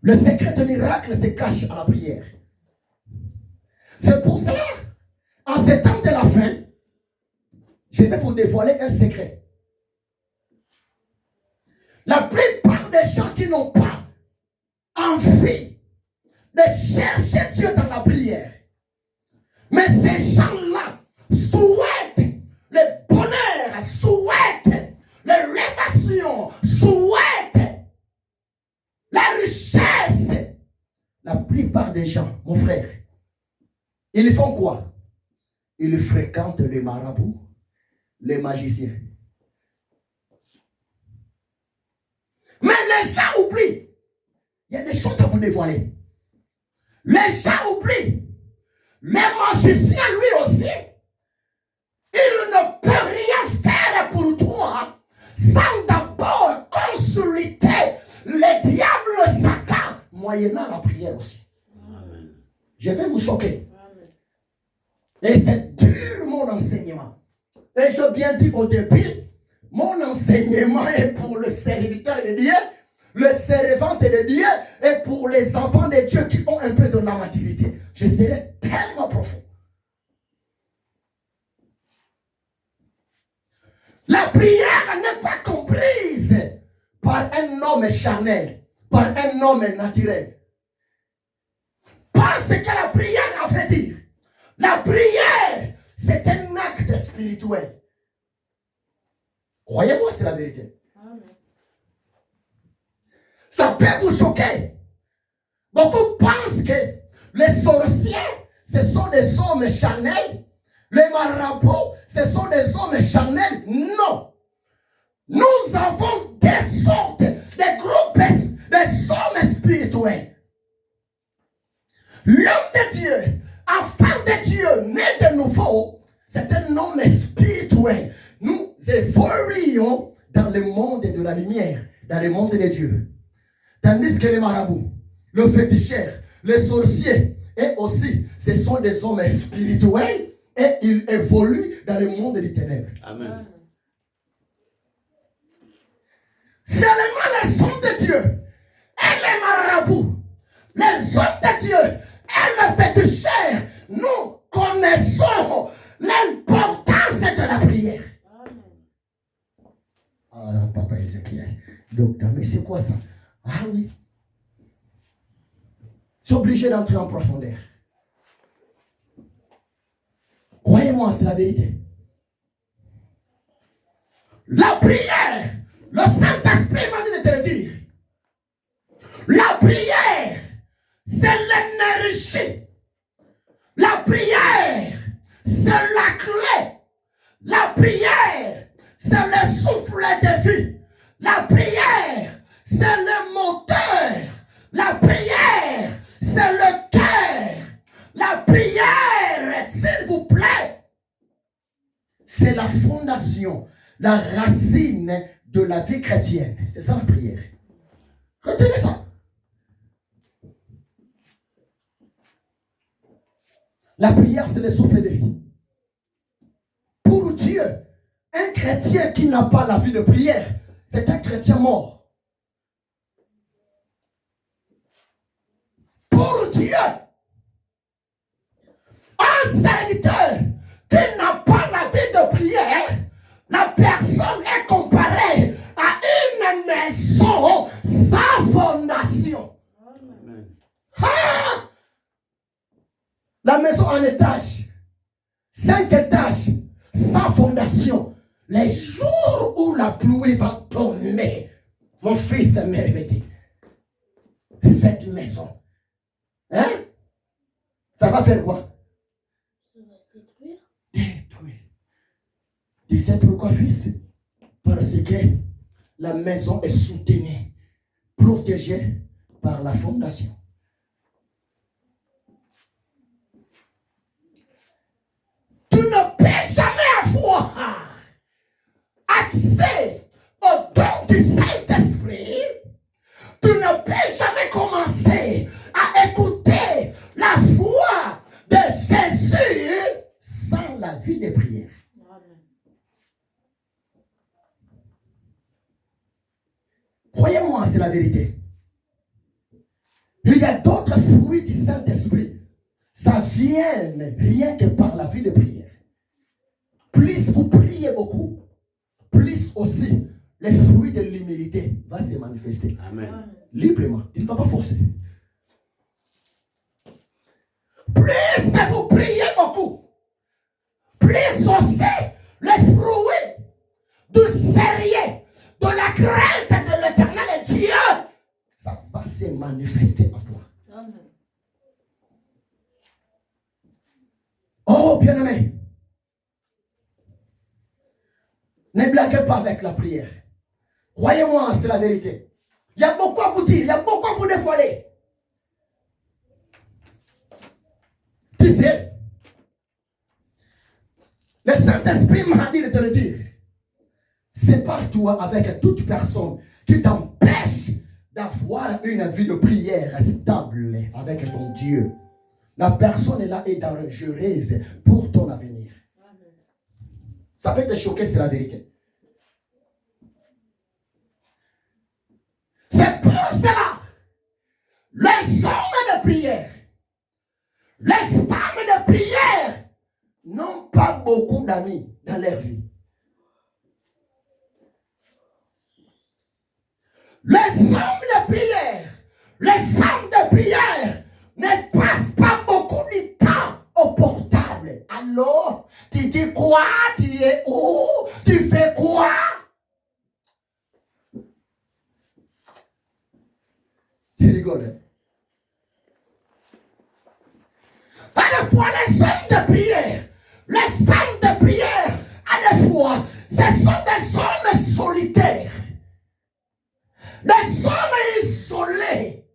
Speaker 1: Le secret de miracle se cache à la prière. C'est pour cela, en ces temps de la fin, je vais vous dévoiler un secret. La plupart des gens qui n'ont pas envie de chercher Dieu dans la prière, mais ces gens-là souhaitent le bonheur, souhaitent l'élévation, souhaitent la richesse. La plupart des gens, mon frère, ils font quoi? Ils fréquentent les marabouts, les magiciens. Mais les gens oublient. Il y a des choses à vous dévoiler. Les gens oublient. Les magiciens, lui aussi, il ne peut rien faire pour toi sans d'abord consulter le diable Satan, moyennant la prière aussi. Amen. Je vais vous choquer. Amen. Et c'est dur mon enseignement. Et je bien dit au début, mon enseignement est pour le serviteur de Dieu, le servante de Dieu et pour les enfants de Dieu qui ont un peu de la maturité. Je serai tellement profond. La prière n'est pas comprise par un homme charnel, par un homme naturel. Parce que la prière, à vrai dire, la prière, c'est un acte spirituel. Croyez-moi, c'est la vérité. Amen. Ça peut vous choquer. Beaucoup pensent que les sorciers, ce sont des hommes charnels. Les marabouts, ce sont des hommes charnels. Non. Nous avons des sortes, des groupes, des hommes spirituels. L'homme de Dieu, enfant de Dieu, né de nouveau, c'est un homme spirituel. Nous évoluons dans le monde de la lumière, dans le monde de Dieu. Tandis que les marabouts, le féticheur, les sorciers, et aussi, ce sont des hommes spirituels et ils évoluent dans le monde des ténèbres. Amen. Seulement les hommes de Dieu et les marabouts, les hommes de Dieu et les féticheurs, nous connaissons l'importance de la prière. Ah, papa Ézéchiel, docteur, mais c'est quoi ça? Ah oui. C'est obligé d'entrer en profondeur. Croyez-moi, c'est la vérité. La prière, le Saint-Esprit m'a dit de te le dire. La prière, c'est l'énergie. La prière, c'est la clé. La prière, c'est le souffle de vie. La prière, c'est le moteur. La prière, c'est la fondation, la racine de la vie chrétienne. C'est ça la prière. Retenez ça. La prière, c'est le souffle de vie. Pour Dieu, un chrétien qui n'a pas la vie de prière, c'est un chrétien mort. Pour Dieu, un serviteur qui n'a pas la vie de prière, la personne est comparée à une maison sans fondation. Amen. Ah! La maison en étage, 5 étages, sans fondation. Les jours où la pluie va tomber, mon fils merveilleux, cette maison, hein? Ça va faire quoi?
Speaker 4: Ça va se détruire.
Speaker 1: Détruire. Tu sais pourquoi, fils? Parce que la maison est soutenue, protégée par la fondation. Tu ne peux jamais avoir accès au don du Saint-Esprit. Tu ne peux jamais commencer à écouter la voix de Jésus sans la vie de prière. Croyez-moi, c'est la vérité. Il y a d'autres fruits du Saint-Esprit. Ça vient rien que par la vie de prière. Plus vous priez beaucoup, plus aussi les fruits de l'humilité vont se manifester.
Speaker 5: Amen.
Speaker 1: Librement. Tu ne vas pas forcer. Plus vous priez beaucoup, plus aussi les fruits du sérieux, de la crainte de l'éternel Dieu, ça va se manifester en toi.
Speaker 4: Amen.
Speaker 1: Oh, bien-aimé, ne blaguez pas avec la prière. Croyez-moi, c'est la vérité. Il y a beaucoup à vous dire, il y a beaucoup à vous dévoiler. Tu sais, le Saint-Esprit m'a dit de te le dire. Sépare-toi avec toute personne qui t'empêche d'avoir une vie de prière stable avec ton Dieu. La personne là est dangereuse pour ton avenir. Ça peut te choquer, c'est la vérité. C'est pour cela, les hommes de prière, les femmes de prière n'ont pas beaucoup d'amis dans leur vie. Les hommes de prière, les femmes de prière ne passent pas beaucoup de temps au portable. Alors, tu dis quoi? Tu es où? Tu fais quoi? Tu rigoles, hein? À des fois, les hommes de prière, les femmes de prière, à des fois, ce sont des hommes solitaires. Des hommes isolés.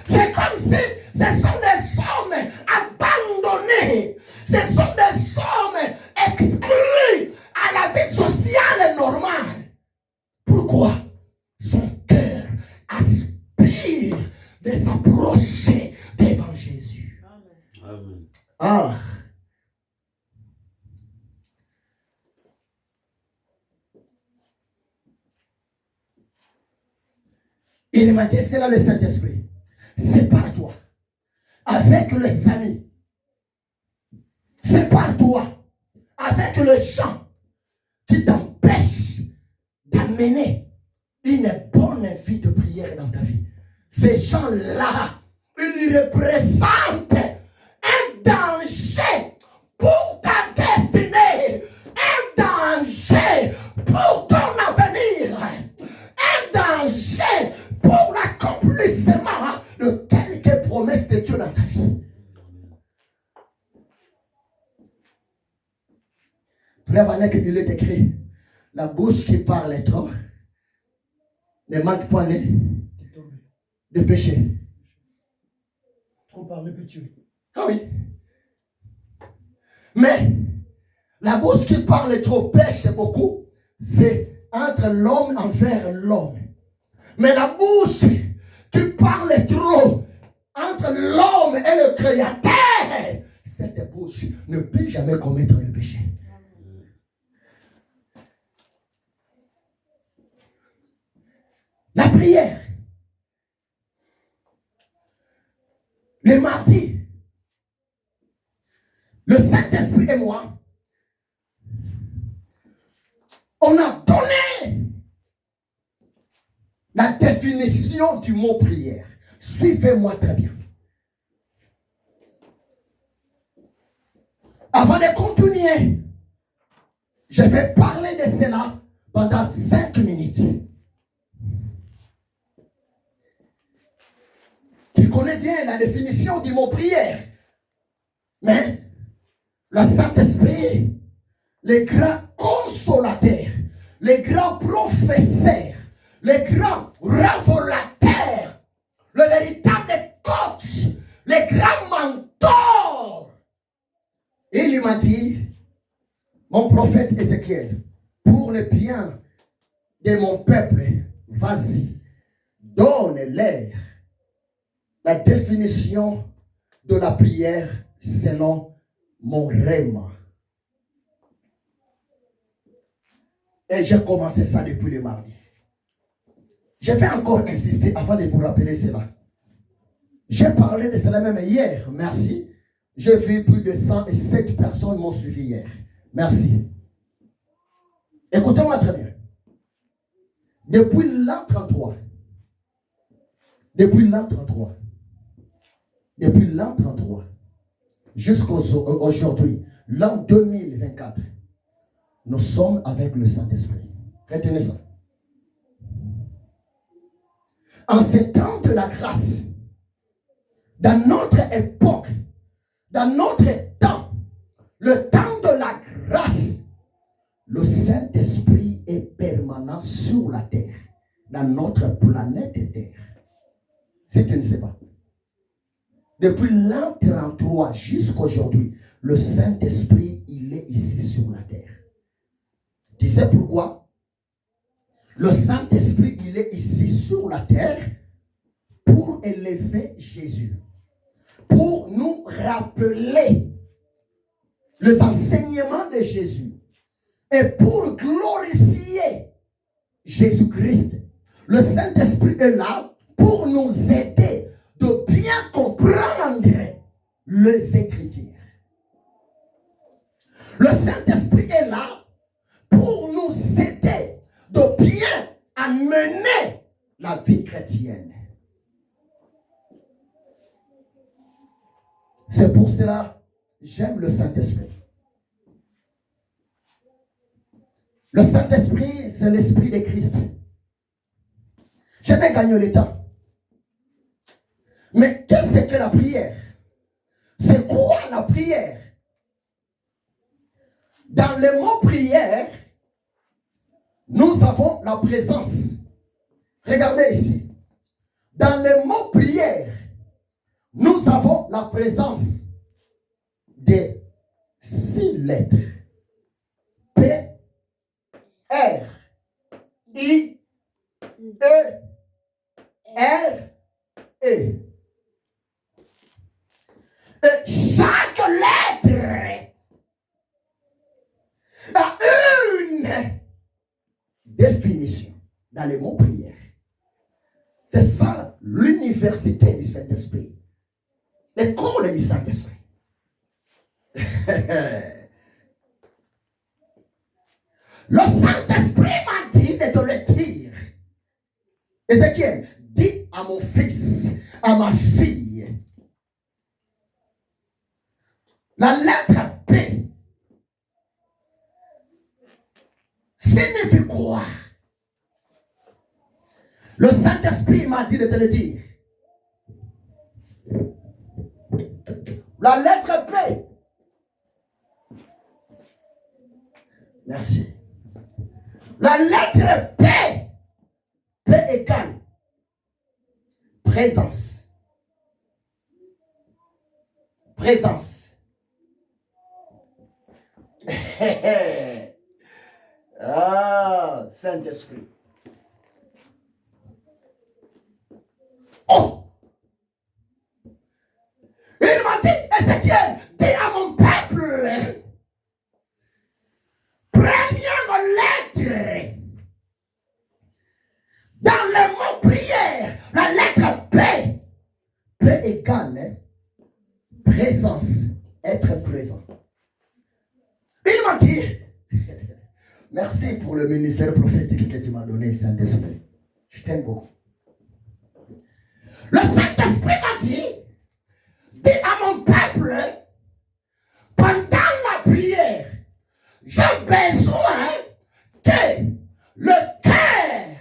Speaker 1: C'est comme si ce sont des hommes abandonnés. Ce sont des hommes exclus à la vie sociale normale. Pourquoi? Son cœur aspire de s'approcher devant Jésus.
Speaker 5: Amen.
Speaker 1: Ah. Il m'a dit, c'est là le Saint-Esprit. Sépare-toi avec les amis. Sépare-toi avec les gens qui t'empêchent d'amener une bonne vie de prière dans ta vie. Ces gens-là, ils représentent un danger pour ta destinée, un danger pour ton avenir, un danger pour l'accomplissement de quelques promesses de Dieu dans ta vie. Prévenez qu'il est écrit, la bouche qui parle trop ne manque pas de péché.
Speaker 2: Trop parler peut tuer.
Speaker 1: Ah oui. Mais La bouche qui parle trop pêche beaucoup. C'est entre l'homme envers l'homme. Mais la bouche qui parle trop entre l'homme et le Créateur, cette bouche ne peut jamais commettre le péché. La prière. Le mardi, le Saint-Esprit et moi, on a donné la définition du mot prière. Suivez-moi très bien. Avant de continuer, je vais parler de cela pendant 5 minutes. Tu connais bien la définition du mot prière. Mais le Saint-Esprit, les grands consolateurs, les grands professeurs, les grands révélateurs, le véritable coach, les grands mentors. Et il m'a dit, mon prophète Ézéchiel, pour le bien de mon peuple, vas-y, donne-leur la définition de la prière selon mon rême. Et j'ai commencé ça depuis le mardi. Je vais encore insister afin de vous rappeler cela. J'ai parlé de cela même hier. Merci. J'ai vu plus de 107 personnes m'ont suivi hier. Merci. Écoutez-moi très bien. Depuis l'an 33, jusqu'aujourd'hui, l'an 2024, nous sommes avec le Saint-Esprit. Retenez ça. En ces temps de la grâce, dans notre époque, dans notre temps, le temps de la grâce, le Saint-Esprit est permanent sur la terre, dans notre planète Terre. Si tu ne sais pas. Depuis l'an 33 jusqu'à aujourd'hui, le Saint-Esprit, il est ici sur la terre. Tu sais pourquoi? Le Saint-Esprit, il est ici sur la terre pour élever Jésus. Pour nous rappeler les enseignements de Jésus. Et pour glorifier Jésus-Christ. Le Saint-Esprit est là pour nous aider de bien comprendre les Écritures. Le Saint-Esprit est là pour nous aider de bien amener la vie chrétienne. C'est pour cela que j'aime le Saint-Esprit. Le Saint-Esprit, c'est l'Esprit de Christ. Je vais gagner le temps. Mais qu'est-ce que la prière? C'est quoi la prière? Dans le mot prière, nous avons la présence. Regardez ici. Dans le mot prière, nous avons la présence de 6 lettres. P, R, I, E, R, E. Et chaque lettre a une définition dans le mot prière. C'est ça l'université du Saint-Esprit. L'école du Saint-Esprit. Le Saint-Esprit m'a dit de te le dire. Ézéchiel, dis à mon fils, à ma fille, la lettre P signifie quoi? Le Saint-Esprit m'a dit de te le dire. La lettre P. Merci. La lettre P. P égale présence. Présence. Ah, Saint-Esprit. Oh! Il m'a dit, Ézéchiel, dis à mon peuple, première lettre, dans le mot prière, la lettre P. P égale présence, être présent. Il m'a dit, merci pour le ministère prophétique que tu m'as donné, Saint-Esprit. Je t'aime beaucoup. Le Saint-Esprit m'a dit, dis à mon peuple, pendant la prière, j'ai besoin que le cœur,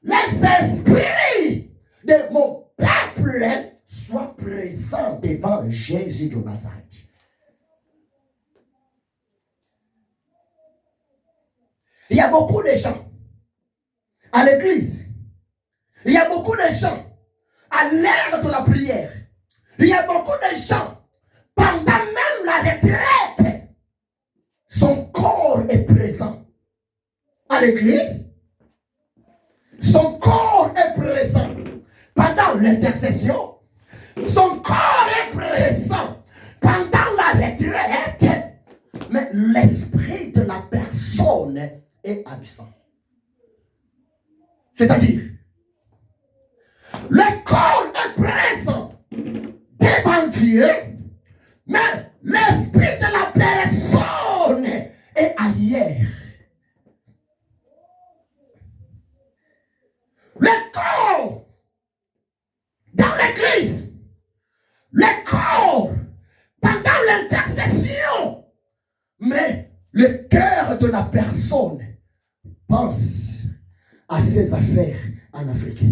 Speaker 1: les esprits de mon peuple soient présents devant Jésus de Nazareth. Il y a beaucoup de gens à l'église. Il y a beaucoup de gens à l'heure de la prière. Il y a beaucoup de gens, pendant même la retraite, son corps est présent à l'église. Son corps est présent pendant l'intercession. Son corps est présent pendant la retraite. Mais l'esprit de la personne est absent. C'est-à-dire, le corps est présent devant Dieu, mais l'esprit de la personne est ailleurs. Le corps dans l'église, le corps pendant l'intercession, mais le cœur de la personne pense à ses affaires en Afrique,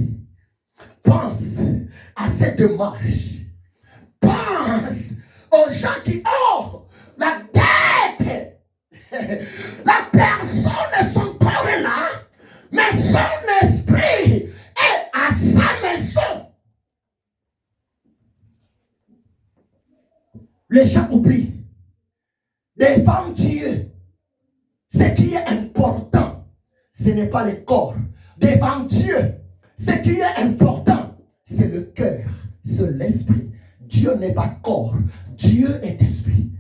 Speaker 1: pense à ses démarches, pense aux gens qui ont la tête. La personne, son corps est là, mais son esprit est à sa maison. Les gens oublient devant Dieu. Ce qui est important, ce n'est pas le corps. Devant Dieu, ce qui est important, c'est le cœur, c'est l'esprit. Dieu n'est pas corps, Dieu est esprit.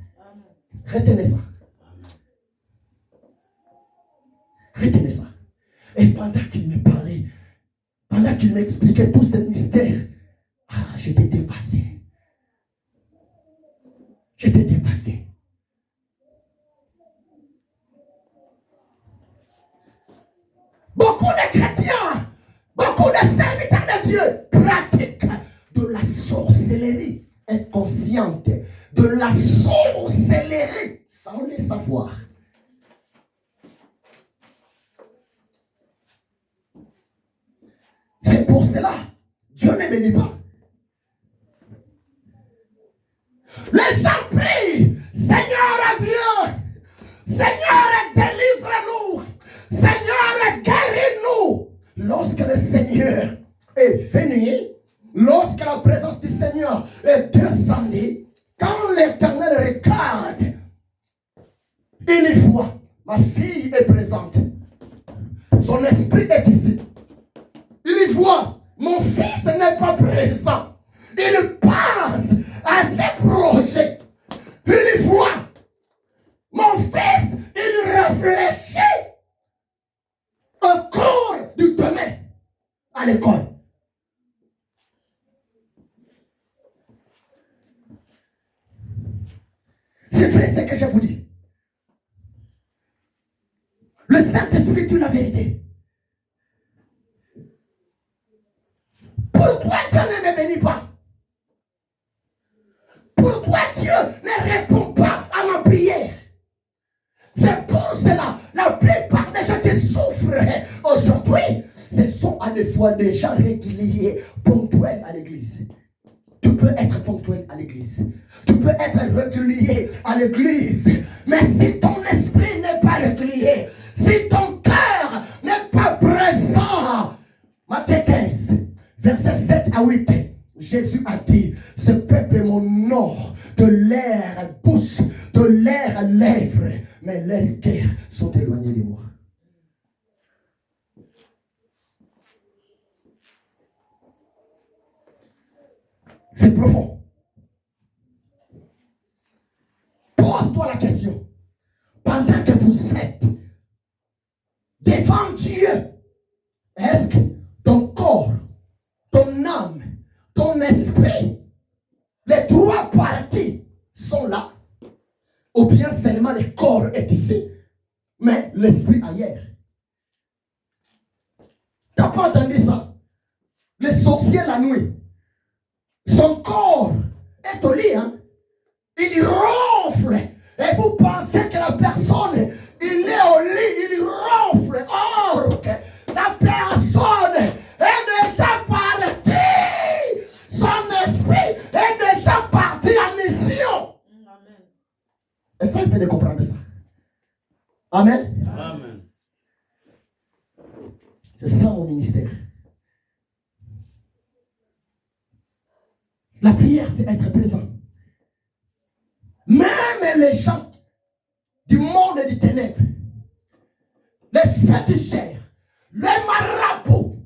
Speaker 1: Retenez ça. Retenez ça. Et pendant qu'il me parlait, pendant qu'il m'expliquait tout ce mystère, j'étais dépassé. J'étais dépassé. Beaucoup de chrétiens, beaucoup de serviteurs de Dieu pratiquent de la sorcellerie inconsciente, de la sorcellerie sans le savoir. C'est pour cela, Dieu ne bénit pas. Les gens prient, Seigneur, viens, Seigneur, délivre-nous, Seigneur, guéris-nous. Lorsque le Seigneur est venu, lorsque la présence du Seigneur est descendue, quand l'Éternel regarde, il voit, ma fille est présente, son esprit est ici. Il voit, mon fils n'est pas présent. Il pense à ses projets. Il voit, mon fils, il réfléchit au cours du demain à l'école. C'est vrai ce que je vous dis. Le Saint-Esprit dit la vérité. Pourquoi Dieu ne me bénit pas? Pourquoi Dieu ne répond pas à ma prière? C'est pour cela, la plupart des gens qui souffrent aujourd'hui, ce sont à des fois des gens réguliers, ponctuels à l'église. Tu peux être ponctuel à l'église. Tu peux être régulier à l'église. Mais si ton esprit n'est pas régulier, si ton cœur n'est pas présent, Matthieu 15, versets 7 à 8, Jésus a dit, ce peuple m'honore de leur bouche, de leurs lèvres, mais leurs cœurs sont éloignés de moi. C'est profond. Pose-toi la question. Pendant que vous êtes devant Dieu, est-ce que ton corps, ton âme, ton esprit, les trois parties sont là? Ou bien seulement le corps est ici, mais l'esprit ailleurs? Tu n'as pas entendu ça? Le sorcier la nuit, son corps est au lit, hein? Il ronfle. Et vous pensez que la personne, il est au lit, il ronfle. Or, la personne est déjà partie. Son esprit est déjà parti en mission. Amen. Essayez de comprendre ça. Amen. Amen. C'est ça mon ministère. La prière, c'est être présent. Même les gens du monde des ténèbres, les féticheurs, les marabouts,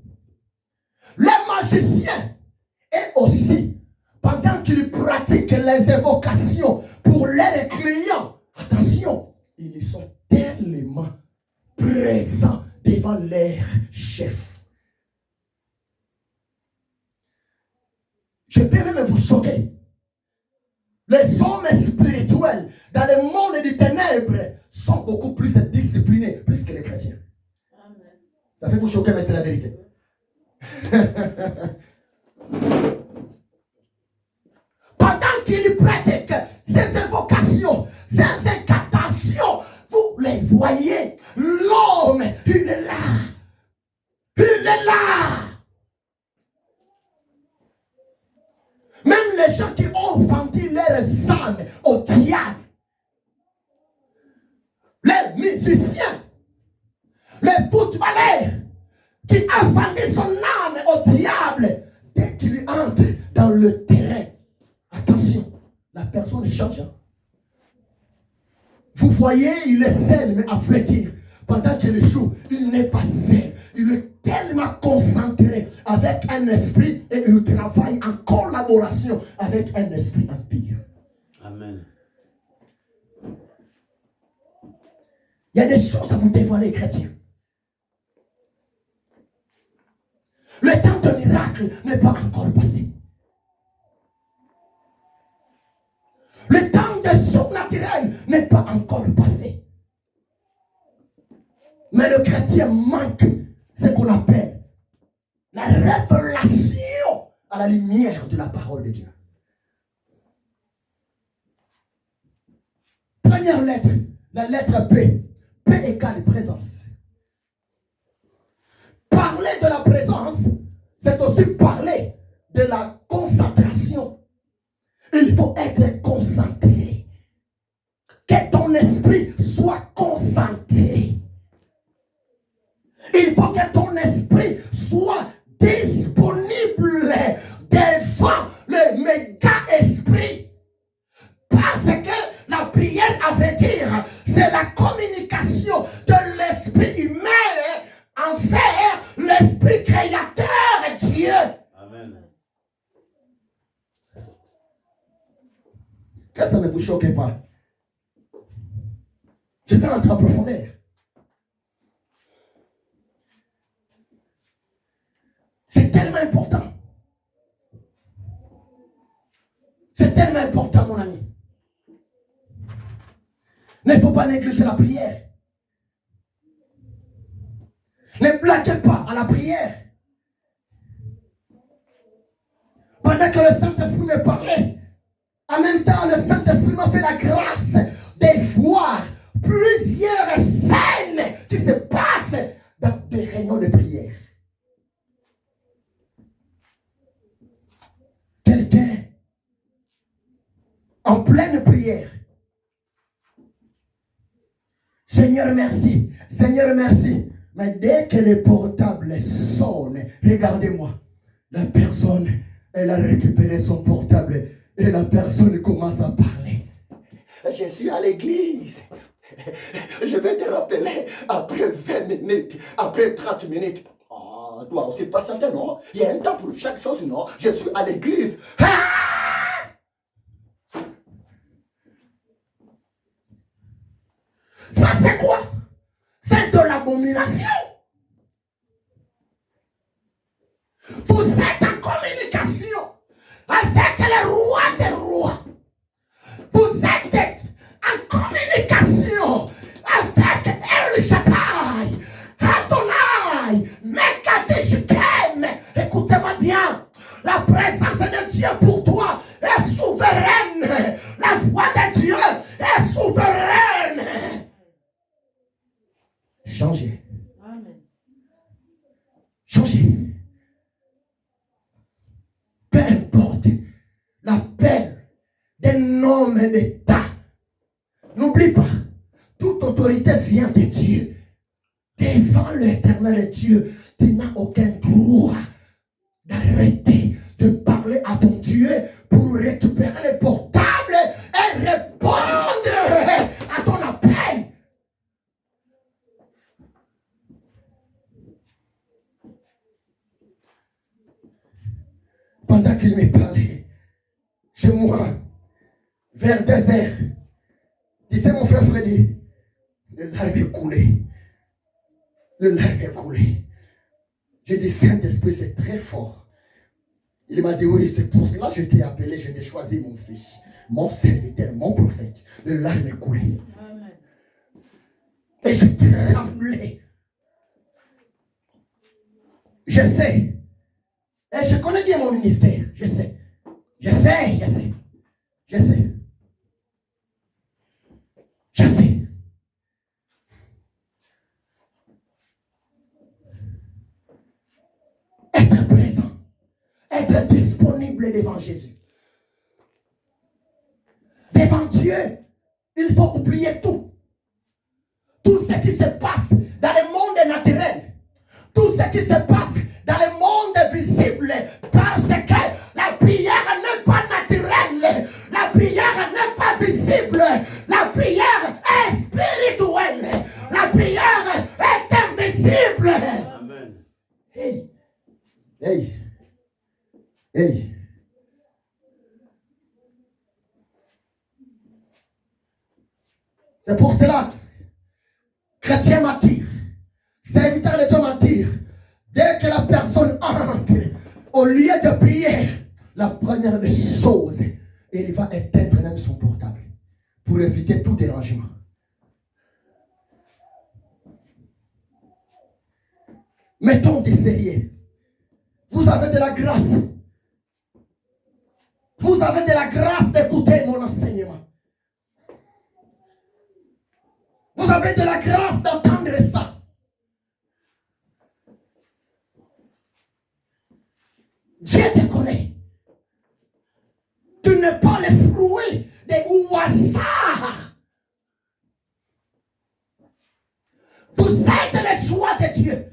Speaker 1: les magiciens, et aussi, pendant qu'ils pratiquent les évocations pour leurs clients, attention, ils sont tellement présents devant leur chef. Je peux même vous choquer. Les hommes spirituels dans le monde des ténèbres sont beaucoup plus disciplinés, plus que les chrétiens. Amen. Ça peut vous choquer, mais c'est la vérité. Pendant qu'ils pratiquent ces invocations, ces incantations, vous les voyez, l'homme, il est là. Il est là. Même les gens qui ont vendu leurs âmes au diable, les musiciens, les footballeurs qui ont vendu son âme au diable, dès qu'il entre dans le terrain, attention, la personne change. Vous voyez, il est seul, mais à vrai dire, pendant qu'il joue, il n'est pas seul. Il est tellement concentré avec un esprit et il travaille en collaboration avec un esprit impur. Amen. Il y a des choses à vous dévoiler, chrétiens. Le temps de miracle n'est pas encore passé. Le temps de surnaturel n'est pas encore passé. Mais le chrétien manque ce qu'on appelle la révélation à la lumière de la parole de Dieu. Première lettre, la lettre P. P égale présence. Parler de la présence, c'est aussi parler de la concentration. Il faut être concentré. Que ton esprit soit concentré. Il faut que ton esprit soit disponible devant le méga-esprit. Parce que la prière, veut dire, c'est la communication de l'esprit humain envers l'esprit créateur Dieu. Amen. Que ça ne vous choque pas. Je vais rentrer en profondeur. C'est tellement important. C'est tellement important, mon ami. Il ne faut pas négliger la prière. Ne blaguez pas à la prière. Pendant que le Saint-Esprit me parlait, en même temps, le Saint-Esprit m'a fait la grâce de voir plusieurs scènes qui se passent dans des réunions de prière. Quelqu'un en pleine prière. Seigneur, merci. Seigneur, merci. Mais dès que le portable sonne, regardez-moi. La personne Elle a récupéré son portable et la personne commence à parler. Je suis à l'église. Je vais te rappeler après 20 minutes, après 30 minutes. Oh, toi aussi, pas certain, non? Il y a un temps pour chaque chose, non? Je suis à l'église. Ah! Ça, c'est quoi? C'est de l'abomination. Vous êtes en communication avec le roi des rois. Vous êtes en communication avec El Shaddai, Adonai, Mekadeshikem. Écoutez-moi bien. La présence de Dieu pour toi est souveraine. La voix de Dieu est souveraine. Changez.
Speaker 3: Amen.
Speaker 1: Changez. Peu importe l'appel d'un homme d'État. N'oublie pas, toute autorité vient de Dieu. Devant l'éternel Dieu, tu n'as aucun droit d'arrêter de parler à ton Dieu pour récupérer le portable et répondre à ton appel. Pendant qu'il me parlait, chez moi, vers 2 heures, tu sais mon frère Freddy, le larme est coulé. Le larme est coulé. J'ai dit, Saint-Esprit, c'est très fort. Il m'a dit, oui, c'est pour cela que je t'ai appelé, je t'ai choisi mon fils, mon serviteur, mon prophète. Le larme est coulé.
Speaker 3: Amen.
Speaker 1: Et je tremblais. Je sais. Et je connais bien mon ministère. Je sais. Je sais. Être présent. Être disponible devant Jésus. Devant Dieu, il faut oublier tout. Tout ce qui se passe dans le monde naturel. Tout ce qui se passe dans le monde visible. Parce que la prière n'est pas naturelle. La prière n'est pas visible. La prière est spirituelle. La prière est invisible.
Speaker 3: Amen.
Speaker 1: Hey. C'est pour cela, chrétien m'attire, serviteur de Dieu m'attire. Dès que la personne entre, au lieu de prier, la première des choses, il va éteindre même son portable pour éviter tout dérangement. Mettons des sérieux. Vous avez de la grâce. Vous avez de la grâce d'écouter mon enseignement. Vous avez de la grâce d'entendre ça. Dieu te connaît. Tu n'es pas le fruit des hasards. Vous êtes le choix de Dieu.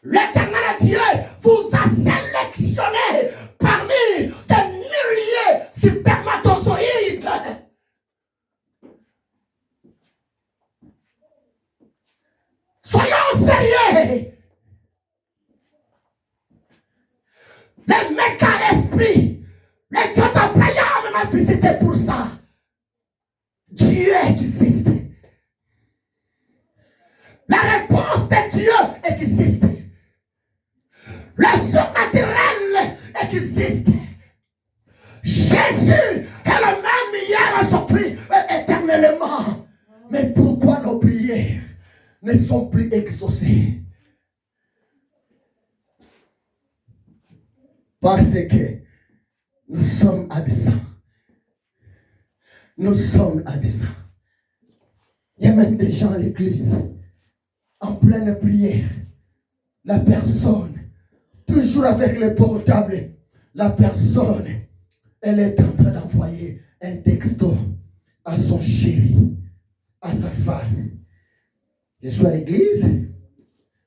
Speaker 1: L'éternel Dieu vous a sélectionné parmi des milliers de spermatozoïdes. Soyons sérieux. Les mecs à l'esprit, les dieux d'Abraham m'a visité pour ça. Dieu existe. La réponse de Dieu existe. Le surnaturel existe. Jésus est le même hier, aujourd'hui et éternellement. Mais pourquoi nos prières ne sont plus exaucées? Parce que nous sommes absents. Nous sommes absents. Il y a même des gens à l'église en pleine prière. La personne, toujours avec le portable, la personne, elle est en train d'envoyer un texto à son chéri, à sa femme. Je suis à l'église,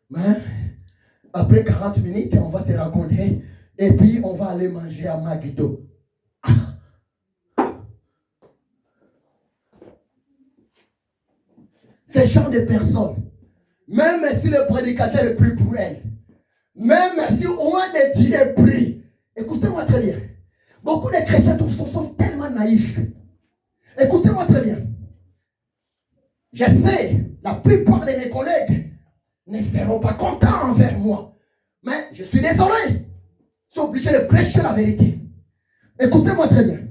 Speaker 1: mais après 40 minutes, on va se rencontrer Et puis, on va aller manger à McDo. Ces genre de personnes, même si le prédicateur est pris pour elle, même si loin de Dieu est pris, écoutez-moi très bien. Beaucoup de chrétiens sont tellement naïfs. Écoutez-moi très bien. Je sais, la plupart de mes collègues ne seront pas contents envers moi. Mais je suis désolé. Je suis obligé de prêcher la vérité. Écoutez-moi très bien.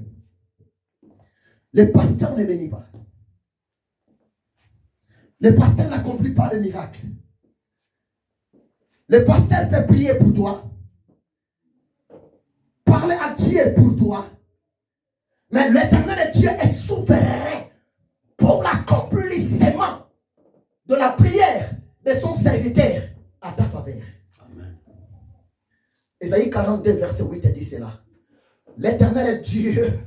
Speaker 1: Le pasteur ne bénit pas. Le pasteur n'accomplit pas de miracle. Le pasteur peut prier pour toi. Parler à Dieu pour toi. Mais l'Éternel Dieu est souverain pour l'accomplissement de la prière de son serviteur à ta faveur. Amen. Ésaïe 42, verset 8 dit cela. L'Éternel Dieu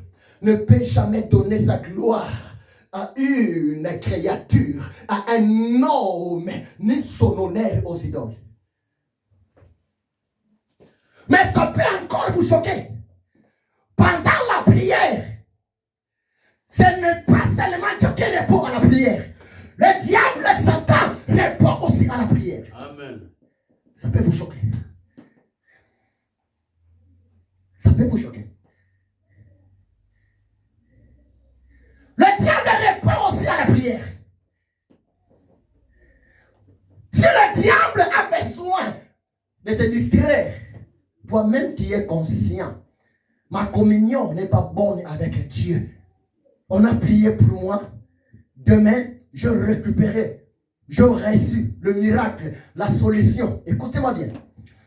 Speaker 1: ne peut jamais donner sa gloire à une créature, à un homme, ni son honneur aux idoles. Mais ça peut encore vous choquer. Pendant la prière, ce n'est pas seulement Dieu qui répond à la prière. Le diable, Satan, répond aussi à la prière. Amen. Ça peut vous choquer. Ça peut vous choquer. Le diable répond aussi à la prière. Si le diable a besoin de te distraire, toi-même tu es conscient. Ma communion n'est pas bonne avec Dieu. On a prié pour moi. Demain, je récupérais. Je reçu le miracle, la solution. Écoutez-moi bien.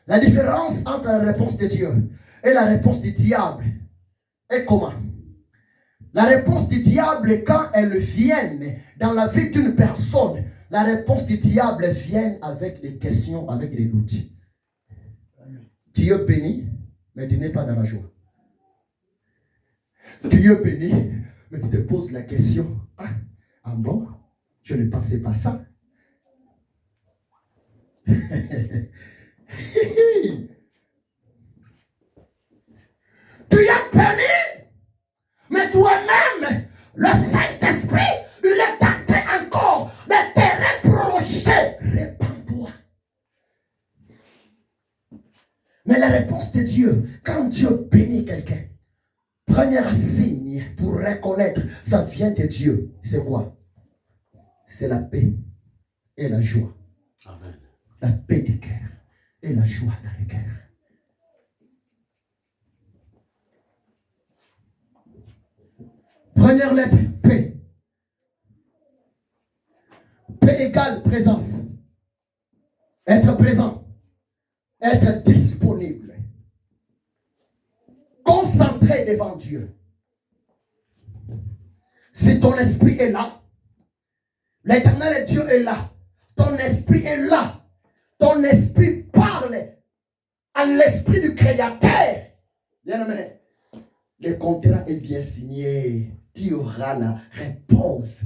Speaker 1: La différence entre la réponse de Dieu et la réponse du diable est comment? La réponse du diable, quand elle vient dans la vie d'une personne, la réponse du diable vient avec des questions, avec des doutes. Dieu bénit, mais tu n'es pas dans la joie. Dieu bénit, mais tu te poses la question, ah bon, je ne pensais pas ça. Tu es béni, mais toi-même, le Saint-Esprit, il est tenté encore de te reprocher. Répands-toi. Mais la réponse de Dieu, quand Dieu bénit quelqu'un, premier signe pour reconnaître ça vient de Dieu, c'est quoi? C'est la paix et la joie. Amen. La paix du cœur et la joie dans le cœur. Première lettre, paix. Paix égale présence. Être présent. Être disponible. Concentré devant Dieu. Si ton esprit est là, l'Éternel Dieu est là, ton esprit est là, ton esprit parle à l'esprit du Créateur. Bien-aimé, le contrat est bien signé. Tu auras la réponse.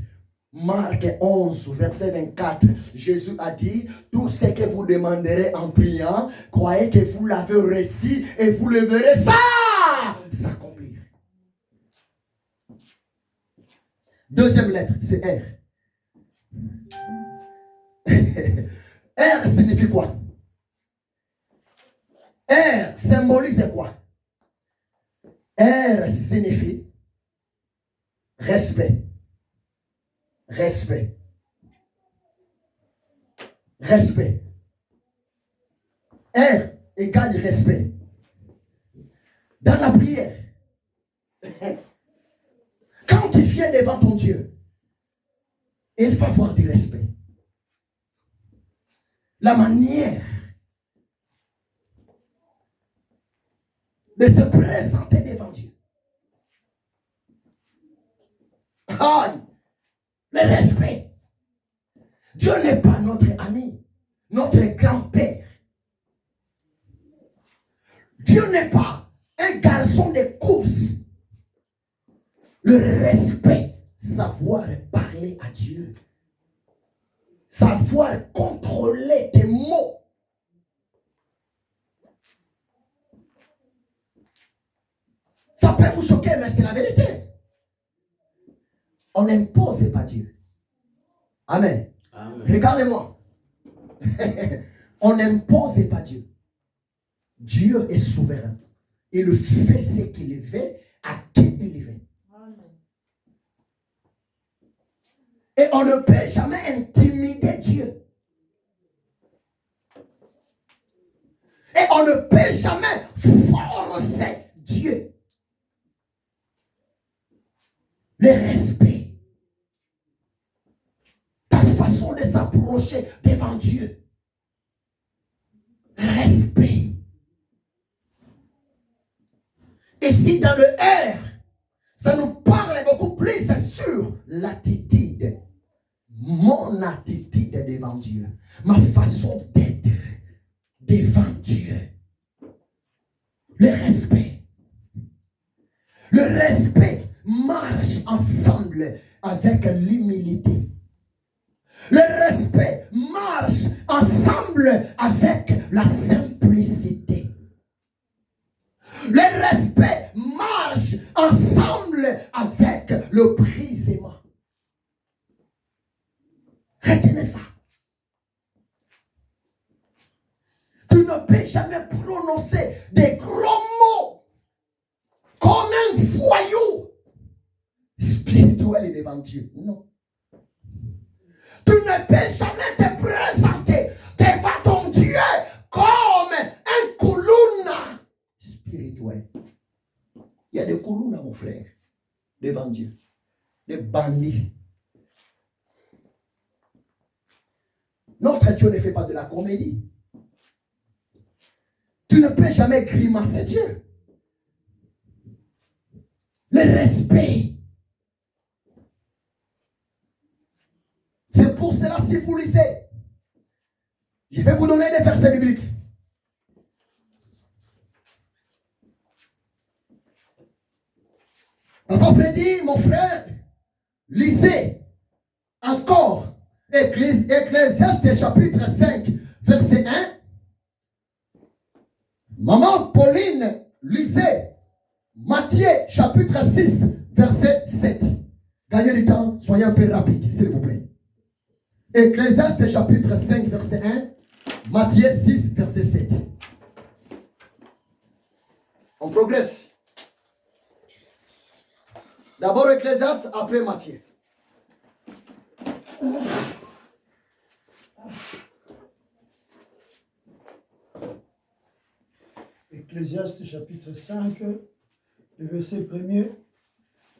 Speaker 1: Marc 11, verset 24. Jésus a dit, tout ce que vous demanderez en priant, croyez que vous l'avez reçu et vous le verrez ça s'accomplir. Deuxième lettre, c'est R. R signifie quoi? R symbolise quoi? R signifie respect. Respect. Respect. R égale respect. Dans la prière, quand tu viens devant ton Dieu, il faut avoir du respect. La manière de se présenter devant Dieu. Aïe, le respect. Dieu n'est pas notre ami, notre grand-père. Dieu n'est pas un garçon de course. Le respect, savoir parler à Dieu. Savoir contrôler tes mots. Ça peut vous choquer, mais c'est la vérité. On n'impose pas Dieu. Amen. Amen. Regardez-moi. On n'impose pas Dieu. Dieu est souverain. Il fait ce qu'il veut, à qui il veut. Et on ne peut jamais intimider Dieu. Et on ne peut jamais forcer Dieu. Le respect. Ta façon de s'approcher devant Dieu. Respect. Et si dans le R, ça nous parle beaucoup plus sur l'attitude. Mon attitude devant Dieu. Ma façon d'être devant Dieu. Le respect. Le respect marche ensemble avec l'humilité. Le respect marche ensemble avec la simplicité. Le respect marche ensemble avec le brisement. Retenez ça. Tu ne peux jamais prononcer des gros mots comme un voyou spirituel devant Dieu. Non. Tu ne peux jamais te présenter devant ton Dieu comme un koulouna spirituel. Il y a des koulounas, mon frère, devant Dieu. Des bandits. Notre Dieu ne fait pas de la comédie. Tu ne peux jamais grimacer Dieu. Le respect. C'est pour cela, si vous lisez, je vais vous donner des versets bibliques. Papa dit, mon frère, lisez encore Ecclésiaste chapitre 5, verset 1. Maman Pauline, lisez Matthieu chapitre 6, verset 7. Gagnez du temps, soyez un peu rapide, s'il vous plaît. Ecclésiaste chapitre 5, verset 1. Matthieu 6, verset 7. On progresse. D'abord Ecclésiaste, après Matthieu.
Speaker 2: Ecclésiaste chapitre 5, le verset 1er.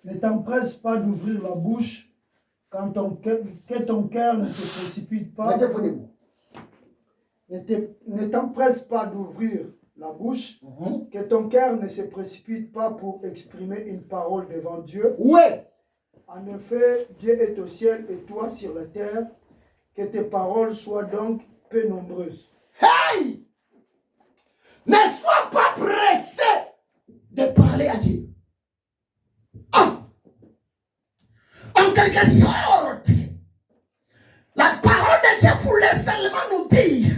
Speaker 2: Ne t'empresse pas d'ouvrir la bouche que ton cœur ne se précipite pas. Ne t'empresse pas d'ouvrir la bouche, que ton cœur ne se précipite pas pour exprimer une parole devant Dieu.
Speaker 1: Ouais.
Speaker 2: En effet, Dieu est au ciel et toi sur la terre. Que tes paroles soient donc peu nombreuses.
Speaker 1: Hey! Ne sois pas pressé de parler à Dieu. Ah! En quelque sorte, la parole de Dieu voulait seulement nous dire: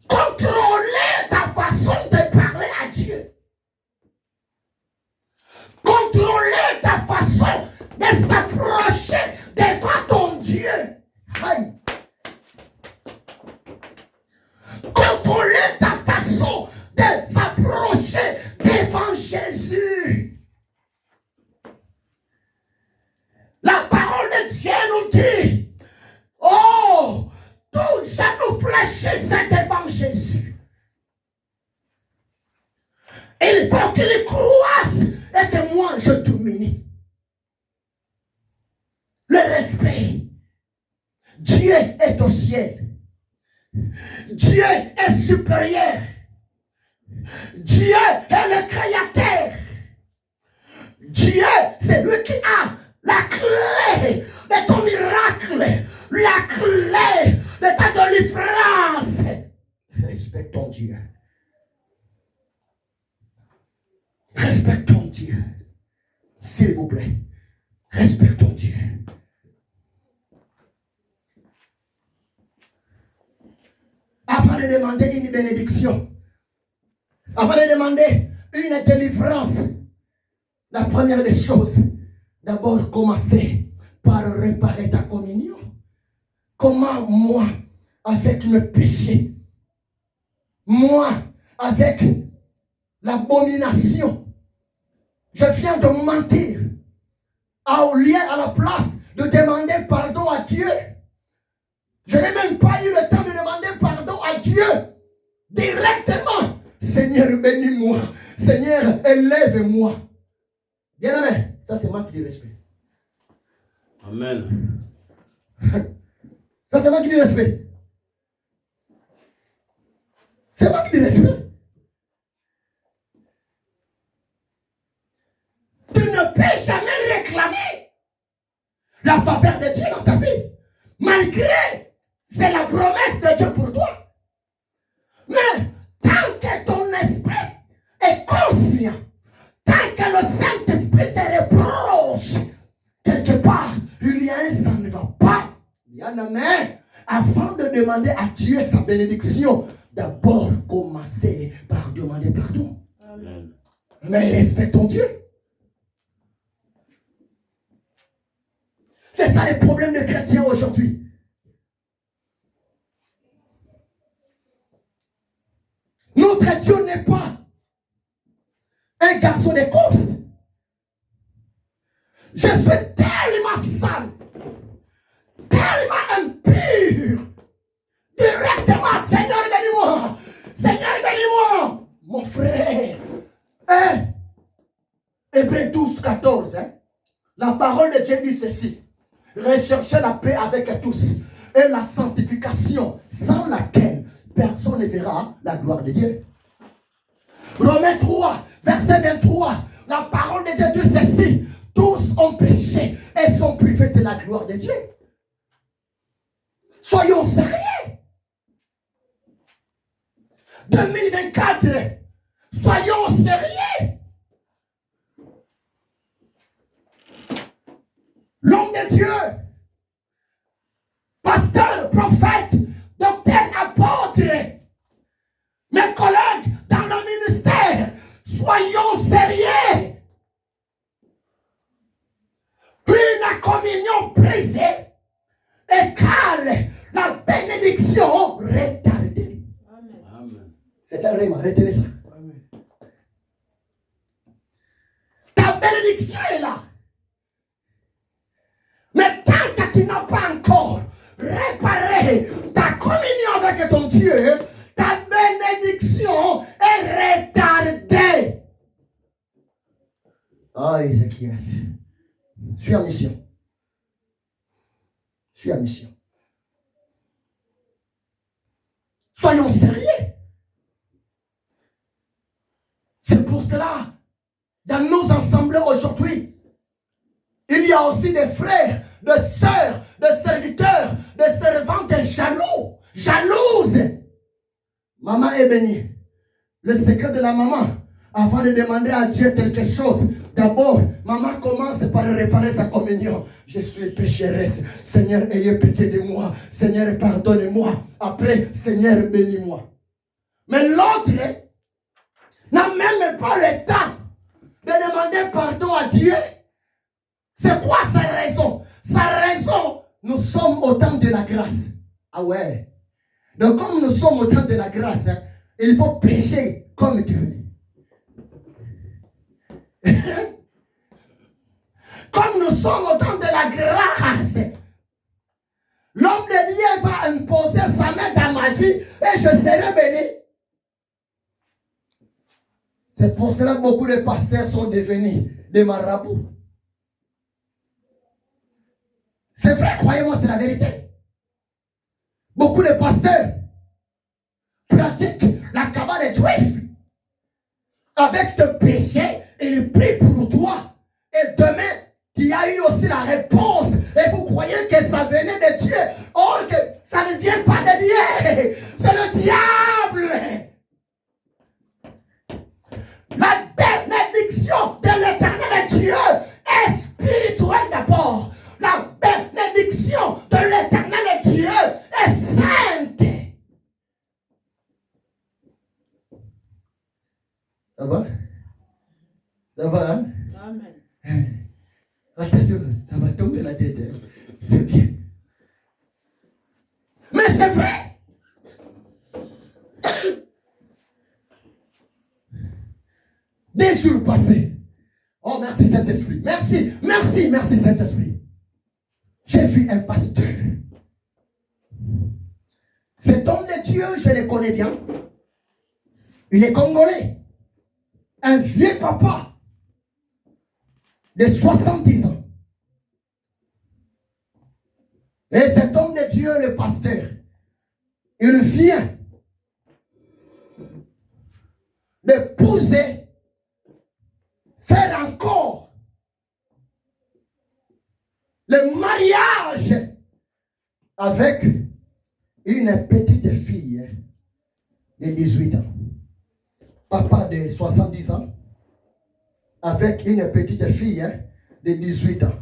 Speaker 1: contrôlez ta façon de parler à Dieu. Contrôlez ta façon de s'approcher devant ton Dieu. Aïe. Contrôlez ta façon de s'approcher devant Jésus. La parole de Dieu nous dit: oh, tout genou fléchissait devant Jésus. Il faut qu'il croisse et que moi je domine. Le respect. Dieu est au ciel. Dieu est supérieur. Dieu est le créateur. Dieu, c'est lui qui a la clé de ton miracle, la clé de ta délivrance. Respectons Dieu. Respectons Dieu. S'il vous plaît, respectons Dieu. Avant de demander une bénédiction, avant de demander une délivrance, la première des choses, d'abord commencer par réparer ta communion. Comment moi, avec le péché, moi, avec l'abomination, je viens de mentir, au lieu, à la place de demander pardon à Dieu, je n'ai même pas eu le temps de demander pardon à Dieu directement. Seigneur, bénis-moi. Seigneur, élève-moi. Bien aimé, ça c'est manque de respect.
Speaker 3: Amen.
Speaker 1: Ça c'est manque de respect. C'est manque de respect. Tu ne peux jamais réclamer la faveur de Dieu dans ta vie. Malgré, c'est la promesse de Dieu pour toi. Mais tant que ton esprit est conscient, tant que le Saint-Esprit te reproche, quelque part, il y a un ça ne va pas. Bien aimé, avant de demander à Dieu sa bénédiction, d'abord commencer par demander pardon. Amen. Mais respectons Dieu. C'est ça le problème des chrétiens aujourd'hui. Notre Dieu n'est pas un garçon de course. Je suis tellement sale, tellement impur. Directement, Seigneur, bénis-moi. Seigneur, bénis-moi. Mon frère. Hébreux 12, 14. La parole de Dieu dit ceci. Recherchez la paix avec tous et la sanctification sans laquelle personne ne verra la gloire de Dieu. Romains 3, verset 23. La parole de Dieu dit ceci. Tous ont péché et sont privés de la gloire de Dieu. Soyons sérieux. 2024. Soyons sérieux. L'homme de Dieu, pasteur, prophète, docteur, apôtre, mes collègues dans le ministère, soyons sérieux. Une communion brisée égale la bénédiction retardée. Amen. C'est un rime, retenez ça. Amen. Ta bénédiction est là. Mais tant que tu n'as pas encore réparé ta communion avec ton Dieu, ta bénédiction est retardée. Ah, Ézéchiel, je suis en mission. Je suis en mission. Soyons sérieux. C'est pour cela, dans nos assemblées aujourd'hui, il y a aussi des frères, des sœurs, des serviteurs, des servantes jaloux, jalouses. Maman est bénie. Le secret de la maman, avant de demander à Dieu quelque chose, d'abord, maman commence par réparer sa communion. Je suis pécheresse. Seigneur, ayez pitié de moi. Seigneur, pardonnez-moi. Après, Seigneur, bénis-moi. Mais l'autre n'a même pas le temps de demander pardon à Dieu. C'est quoi sa raison? Sa raison, nous sommes au temps de la grâce. Ah ouais. Donc comme nous sommes au temps de la grâce, il faut pécher comme tu veux. Comme nous sommes au temps de la grâce, l'homme de Dieu va imposer sa main dans ma vie et je serai béni. C'est pour cela que beaucoup de pasteurs sont devenus des marabouts. C'est vrai, croyez-moi, c'est la vérité. Beaucoup de pasteurs pratiquent la cabale juive. Avec tes péchés, ils prient pour toi. Et demain, tu as eu aussi la réponse. Et vous croyez que ça venait de Dieu. Or que ça ne vient pas de Dieu. C'est le diable. La bénédiction de l'éternel Dieu est spirituelle d'abord. La bénédiction de l'éternel Dieu est sainte. Ça va? Ça va, hein?
Speaker 3: Amen.
Speaker 1: Attention, ça va tomber la tête. Hein? C'est bien. Mais c'est vrai. Des jours passés. Oh, merci Saint-Esprit. Merci Saint-Esprit. J'ai vu un pasteur. Cet homme de Dieu, je le connais bien. Il est congolais. Un vieux papa de 70 ans. Et cet homme de Dieu, le pasteur, il vient d'épouser, faire encore le mariage avec une petite fille de 18 ans. Papa de 70 ans avec une petite fille de 18 ans.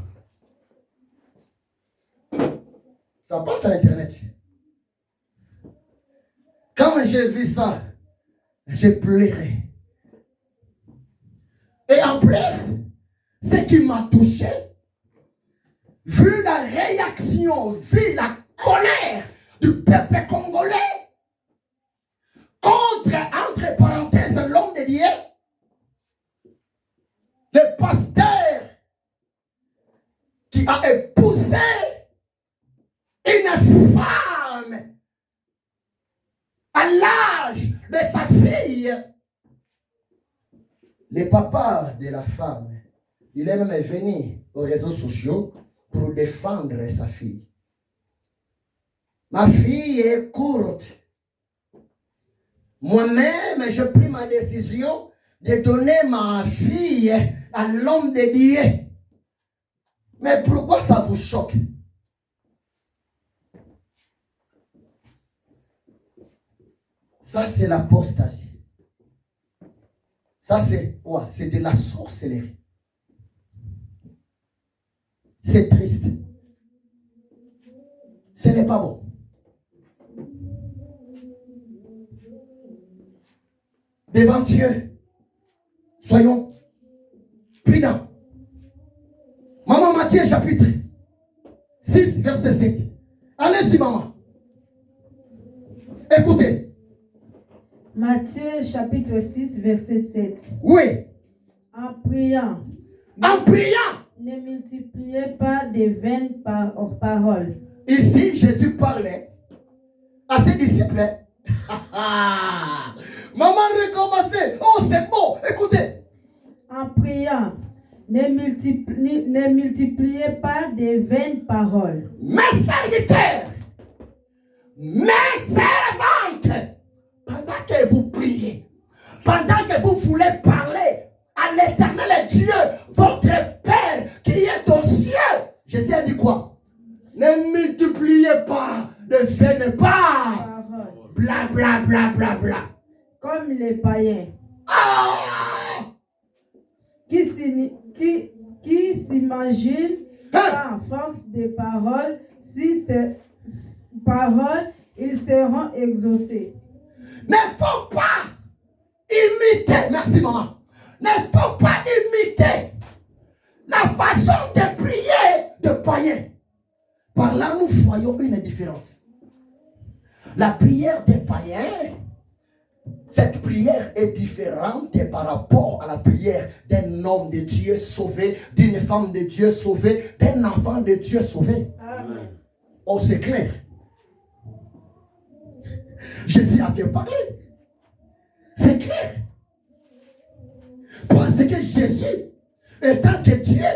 Speaker 1: Ça passe à Internet. Quand j'ai vu ça, j'ai pleuré. Et en plus, ce qui m'a touché, vu la réaction, vu la colère du peuple congolais contre, entre parenthèses, l'homme de Dieu, le pasteur qui a épousé une femme à l'âge de sa fille. Le papa de la femme, il est même venu aux réseaux sociaux pour défendre sa fille. Ma fille est courte. Moi-même, j'ai pris ma décision de donner ma fille à l'homme de Dieu. Mais pourquoi ça vous choque? Ça, c'est l'apostasie. Ça, c'est quoi? C'est de la sorcellerie. C'est triste. Ce n'est pas bon. Devant Dieu, soyons prudents. Maman Matthieu, chapitre 6, verset 7. Allez-y, maman. Écoutez.
Speaker 5: Matthieu chapitre 6, verset 7.
Speaker 1: Oui.
Speaker 5: En priant.
Speaker 1: En priant.
Speaker 5: Ne multipliez pas de vaines paroles.
Speaker 1: Ici, Jésus parlait à ses disciples. Maman recommençait. Oh, c'est bon. Écoutez.
Speaker 5: En priant, ne multipliez pas de vaines paroles.
Speaker 1: Mes serviteurs, mes servantes, pendant que vous priez, pendant que vous voulez parler à l'Éternel Dieu, votre Père qui est aux cieux, Jésus a dit quoi? Ne multipliez pas de vaines paroles. Bla bla bla bla bla.
Speaker 5: Comme les païens.
Speaker 1: Ah!
Speaker 5: Qui s'imaginent à force de paroles, si ces paroles, ils seront exaucés.
Speaker 1: Ne faut pas imiter, merci maman, ne faut pas imiter la façon de prier de païens. Par là, nous voyons une différence. La prière des païens, cette prière est différente par rapport à la prière d'un homme de Dieu sauvé, d'une femme de Dieu sauvée, d'un enfant de Dieu sauvé.
Speaker 5: Amen.
Speaker 1: Oh, c'est clair. Jésus a bien parlé. C'est clair. Parce que Jésus, étant que Dieu,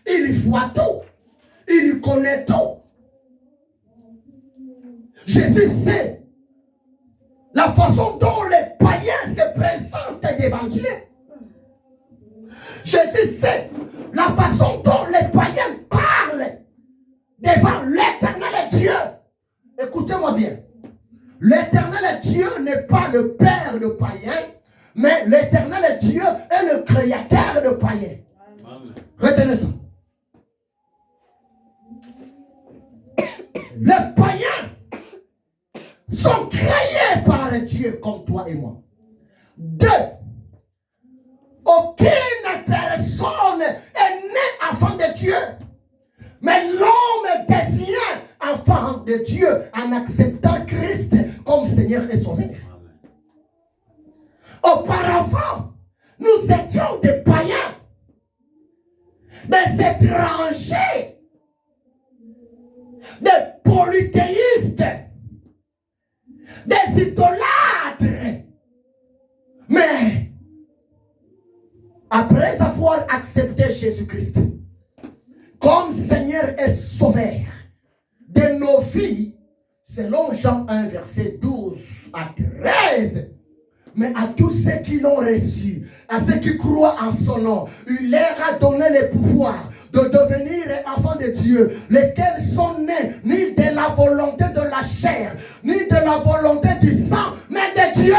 Speaker 1: il voit tout. Il connaît tout. Jésus sait la façon dont les païens se présentent devant Dieu. Jésus sait la façon dont les païens parlent devant l'Éternel Dieu. Écoutez-moi bien. L'Éternel Dieu n'est pas le père de païens, mais l'Éternel Dieu est le créateur de païens. Amen. Retenez ça. Les païens sont créés par Dieu comme toi et moi. Deux, aucune Dieu. Mais l'homme devient enfant de Dieu en acceptant Christ comme Seigneur et Sauveur. Auparavant, nous étions des païens, des étrangers, des polythéistes, des idolâtres. Mais après avoir accepté Jésus-Christ comme Seigneur et Sauveur de nos vies, selon Jean 1, verset 12 à 13, mais à tous ceux qui l'ont reçu, à ceux qui croient en son nom, il leur a donné le pouvoir de devenir enfants de Dieu, lesquels sont nés ni de la volonté de la chair, ni de la volonté du sang, mais de Dieu.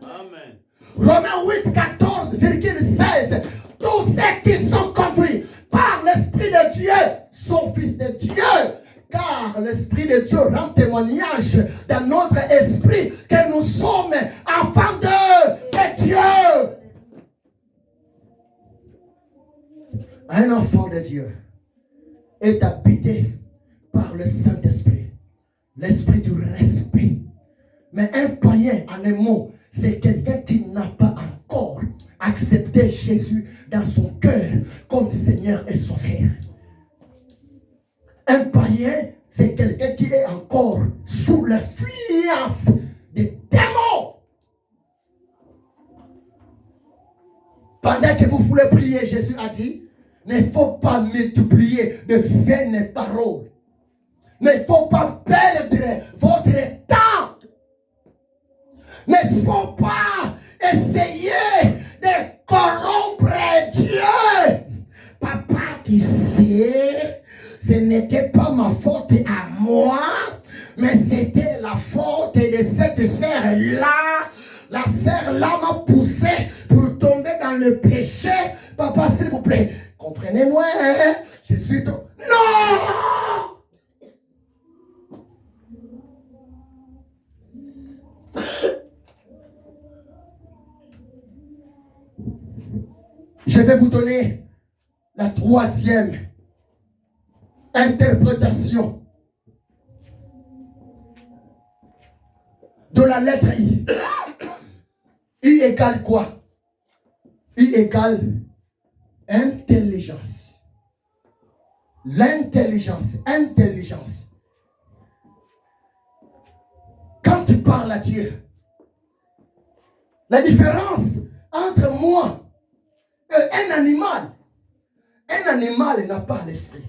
Speaker 1: Amen. Romains 8, 14,16. Tous ceux qui sont conduits par l'Esprit de Dieu sont fils de Dieu. Car l'Esprit de Dieu rend témoignage dans notre esprit que nous sommes enfants de Dieu. Un enfant de Dieu est habité par le Saint-Esprit, l'esprit du respect. Mais un païen, en un mot, c'est quelqu'un qui n'a pas encore accepté Jésus dans son cœur comme Seigneur et Sauveur. Un païen, c'est quelqu'un qui est encore sous l'influence des démons. Pendant que vous voulez prier, Jésus a dit, ne faut pas multiplier de vaines paroles. Ne faut pas perdre votre temps. Ne faut pas essayer de corrompre Dieu. Papa, tu sais, ce n'était pas ma faute à moi, mais c'était la faute de cette sœur-là. La sœur-là m'a poussé pour tomber dans le péché. Papa, s'il vous plaît, comprenez-moi, hein? Je suis... Non! Je vais vous donner la troisième interprétation de la lettre I. I égale quoi? I égale intelligence. L'intelligence, intelligence. Quand tu parles à Dieu, la différence entre moi et un animal n'a pas l'esprit.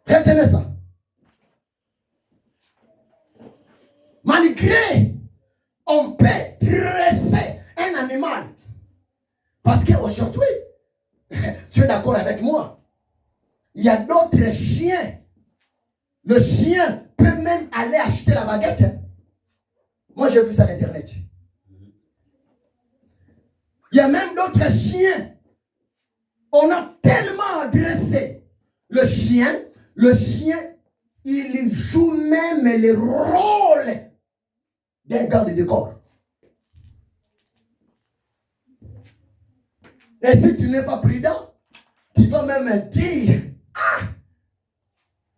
Speaker 1: Retenez ça. Malgré, on peut dresser un animal. Parce qu'aujourd'hui, tu es d'accord avec moi, il y a d'autres chiens. Le chien peut même aller acheter la baguette. Moi, j'ai vu ça sur Internet. Il y a même d'autres chiens. On a tellement dressé le chien, il joue même le rôle d'un garde de corps. Et si tu n'es pas prudent, tu vas même dire, ah,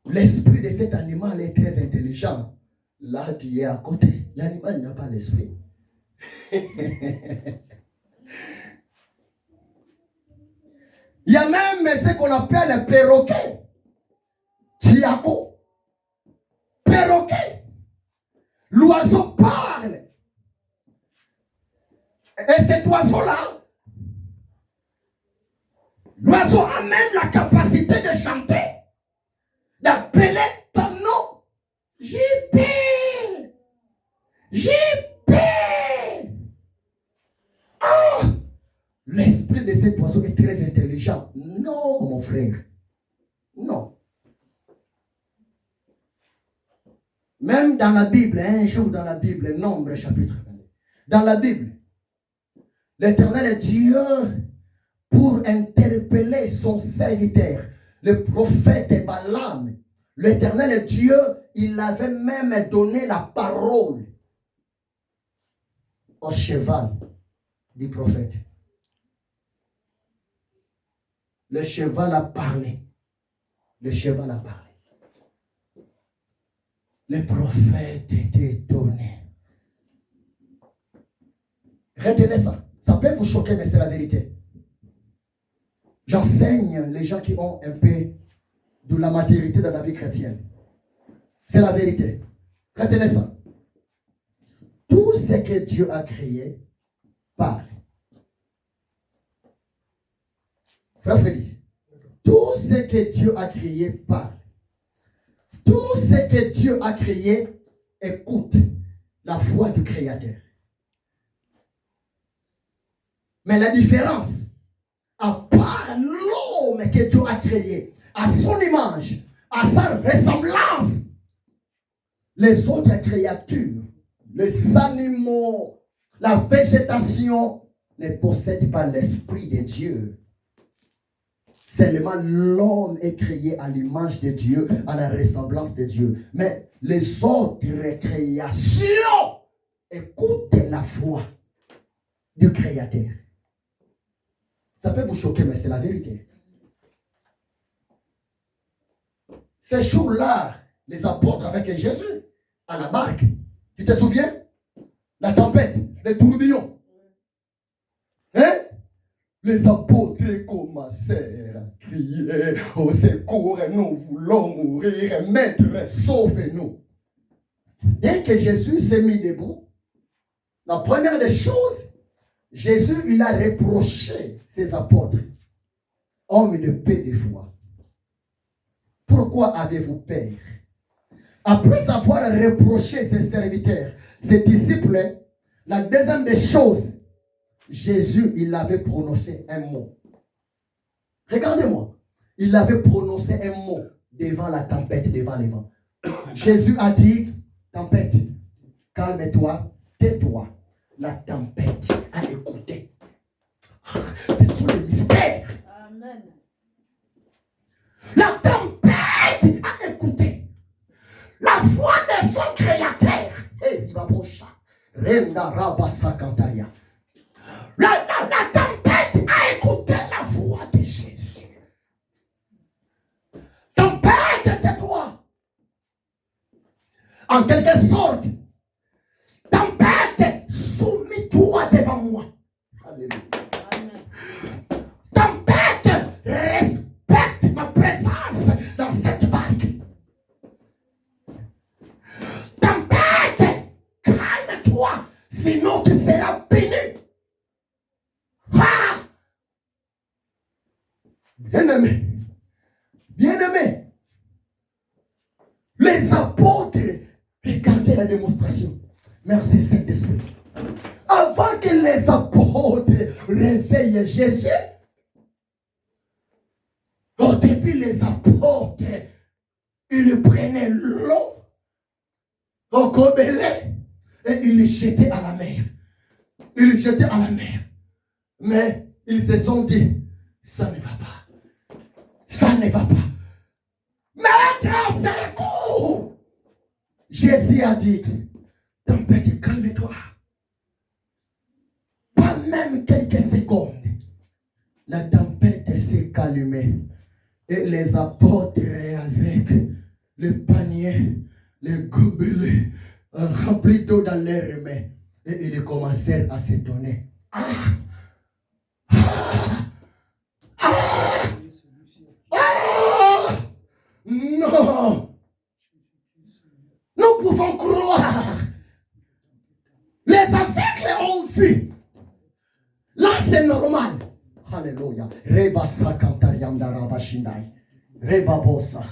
Speaker 1: l'esprit de cet animal est très intelligent. Là, tu es à côté. L'animal n'a pas l'esprit. Il y a même ce qu'on appelle un perroquet. Tiago. Perroquet. L'oiseau parle. Et cet oiseau-là, l'oiseau a même la capacité de chanter, d'appeler ton nom. JP. JP. Ah! L'esprit de cet oiseau est très intelligent. Non, mon frère. Non. Même dans la Bible, un jour dans la Bible, Nombre chapitre 20. Dans la Bible, l'Éternel est Dieu pour interpeller son serviteur, le prophète Balaam. L'Éternel est Dieu, il avait même donné la parole au cheval du prophète. Le cheval a parlé. Le cheval a parlé. Les prophètes étaient étonnés. Retenez ça. Ça peut vous choquer, mais c'est la vérité. J'enseigne les gens qui ont un peu de la maturité dans la vie chrétienne. C'est la vérité. Retenez ça. Tout ce que Dieu a créé parle. Frère Freddy, tout ce que Dieu a créé parle. Tout ce que Dieu a créé écoute la voix du Créateur. Mais la différence, à part l'homme que Dieu a créé, à son image, à sa ressemblance, les autres créatures, les animaux, la végétation ne possèdent pas l'esprit de Dieu. Seulement l'homme est créé à l'image de Dieu, à la ressemblance de Dieu. Mais les autres créations écoutent la voix du Créateur. Ça peut vous choquer, mais c'est la vérité. Ces jours-là, les apôtres avec Jésus, à la barque, tu te souviens? La tempête, les tourbillons. Hein? Les apôtres commencèrent à crier au secours, nous voulons mourir, maître, sauve-nous. Dès que Jésus s'est mis debout, la première des choses, Jésus, il a reproché ses apôtres, hommes de paix de foi. Pourquoi avez-vous peur? Après avoir reproché ses serviteurs, ses disciples, la deuxième des choses, Jésus, il avait prononcé un mot. Regardez-moi. Il avait prononcé un mot devant la tempête, devant les vents. Jésus a dit, tempête, calme-toi, tais-toi. La tempête a écouté. Ce sont les mystères.
Speaker 5: Amen.
Speaker 1: La tempête a écouté. La voix de son Créateur. Et il va pour ça. La tempête a écouté la voix de Jésus. Tempête, tais-toi. En quelque sorte, tempête, soumis-toi devant moi. Alléluia. Tempête, respecte ma présence dans cette barque. Tempête, calme-toi, sinon tu seras béni. Ah! Bien-aimé, bien-aimé, les apôtres, regardez la démonstration. Merci Saint-Esprit. Avant que les apôtres réveillent Jésus, au début les apôtres, ils prenaient l'eau au gobelet et ils le jetaient à la mer. Ils le jetaient à la mer. Mais ils se sont dit, ça ne va pas. Ça ne va pas. Maître, secours! Jésus a dit, tempête, calme-toi. Pas même quelques secondes. La tempête s'est calmée. Et les apôtres avec le panier, le gobelet remplis d'eau dans leurs mains. Et ils commencèrent à s'étonner. Ah! Ah! Ah! Ah! Non! Nous pouvons croire. Les aveugles ont vu. Là, c'est normal. Alléluia. Reba sakantarianda rabashindai. Reba bossa.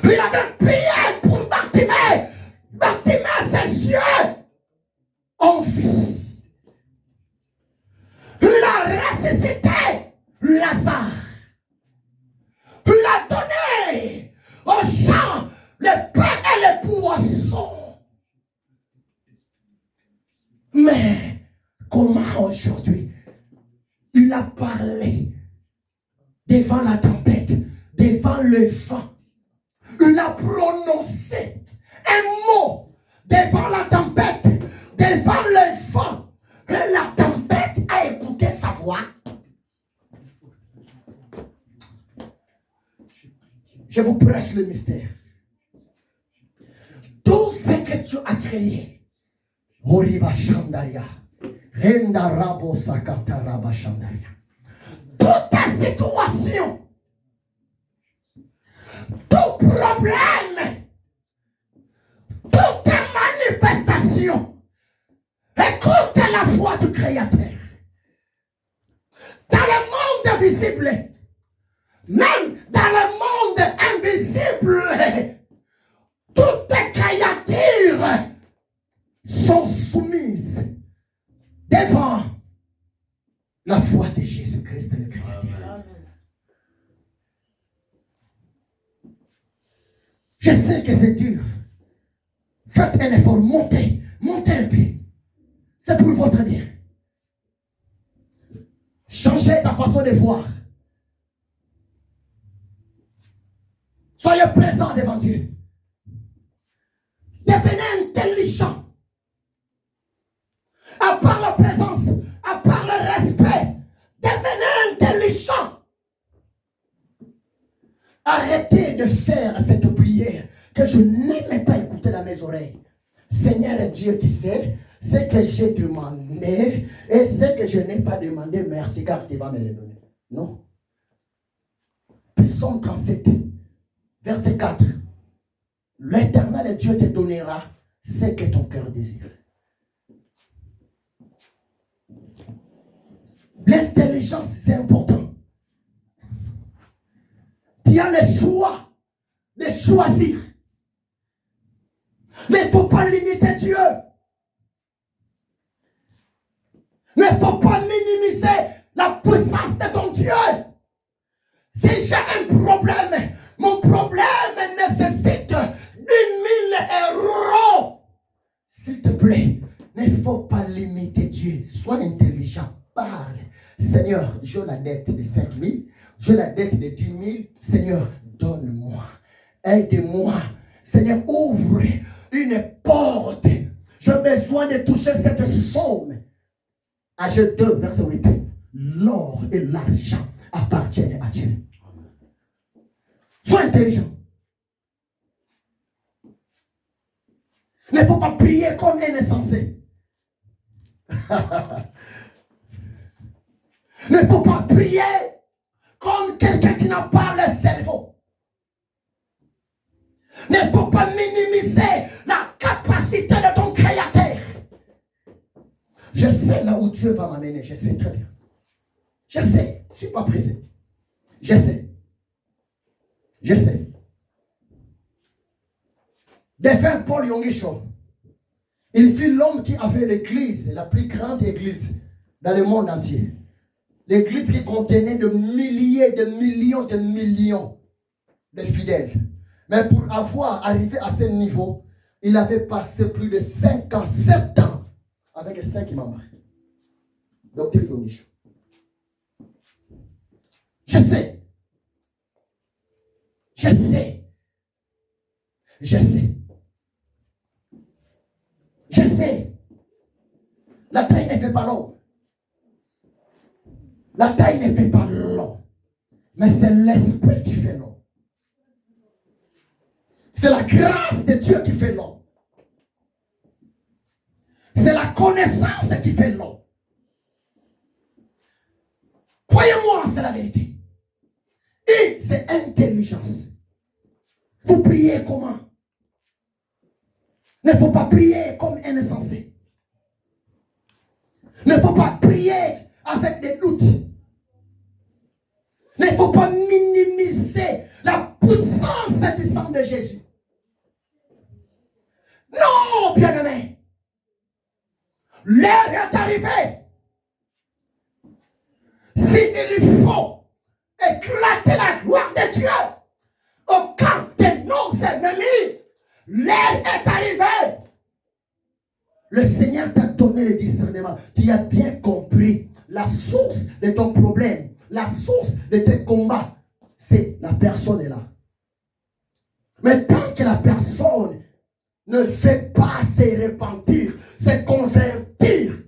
Speaker 1: Il avait prié pour Bartimée. Bartimée, ses yeux ont vu. Il a ressuscité Lazare. Il a donné aux gens le pain et les poissons. Mais comment aujourd'hui il a parlé devant la tempête, devant le vent. Il a prononcé un mot devant la tempête, devant le vent. Et la tempête a écouté sa voix. Je vous prêche le mystère. Tout ce que tu as créé, Oriba Shandaria, Rendarabo Sakataraba Shandaria, toute ta situation, tout problème, toute ta manifestation, écoute la voix du Créateur. Dans le monde visible, même dans le monde invisible, toutes les créatures sont soumises devant la voix de Jésus-Christ, le Créateur. Je sais que c'est dur. Faites un effort, montez un peu. C'est pour votre bien. Changez ta façon de voir. Soyez présents devant Dieu. Devenez intelligent. À part la présence, à part le respect, devenez intelligent. Arrêtez de faire cette prière que je n'aimais pas écouter dans mes oreilles. Seigneur Dieu qui sait, ce que j'ai demandé et ce que je n'ai pas demandé, merci car tu vas me le donner. Non. Psaume 37, verset 4. L'Éternel Dieu te donnera ce que ton cœur désire. L'intelligence, c'est important. Tu as le choix de choisir. Mais il ne faut pas limiter Dieu. Il ne faut pas minimiser la puissance de ton Dieu. Si j'ai un problème, mon problème nécessite 10 000 euros. S'il te plaît, il ne faut pas limiter Dieu. Sois intelligent, parle. Seigneur, j'ai la dette de 5 000, j'ai la dette de 10 000. Seigneur, donne-moi. Aide-moi. Seigneur, ouvre une porte. J'ai besoin de toucher cette somme. Agé 2, verset 8. L'or et l'argent appartiennent à Dieu. Sois intelligent. Il ne faut pas prier comme un insensé. Il ne faut pas prier comme quelqu'un qui n'a pas le cerveau. Il ne faut pas minimiser la capacité de ton Créateur. Je sais là où Dieu va m'amener. Je sais très bien. Je sais. Je ne suis pas pressé. Je sais. Je sais. Défunt Paul Yonggi-Cho, il fut l'homme qui avait l'église, la plus grande église dans le monde entier. L'église qui contenait de milliers, de millions de fidèles. Mais pour avoir arrivé à ce niveau, il avait passé plus de 5 ans, 7 ans avec 5 membres. Docteur Yonggi-Cho. Je sais. Je sais. Je sais. Je sais. La taille ne fait pas l'homme. La taille ne fait pas l'homme. Mais c'est l'esprit qui fait l'homme. C'est la grâce de Dieu qui fait l'homme. C'est la connaissance qui fait l'homme. Croyez-moi, c'est la vérité. Et c'est intelligence. Vous priez comment? Ne faut pas prier comme un insensé. Ne faut pas prier avec des doutes. Ne faut pas minimiser la puissance du sang de Jésus. Non, bien-aimé. L'heure est arrivée. S'il faut éclater la gloire de Dieu au camp de nos ennemis, l'heure est arrivée. Le Seigneur t'a donné le discernement. Tu as bien compris la source de ton problème, la source de tes combats. C'est la personne est là. Mais tant que la personne ne fait pas se repentir, se convertir,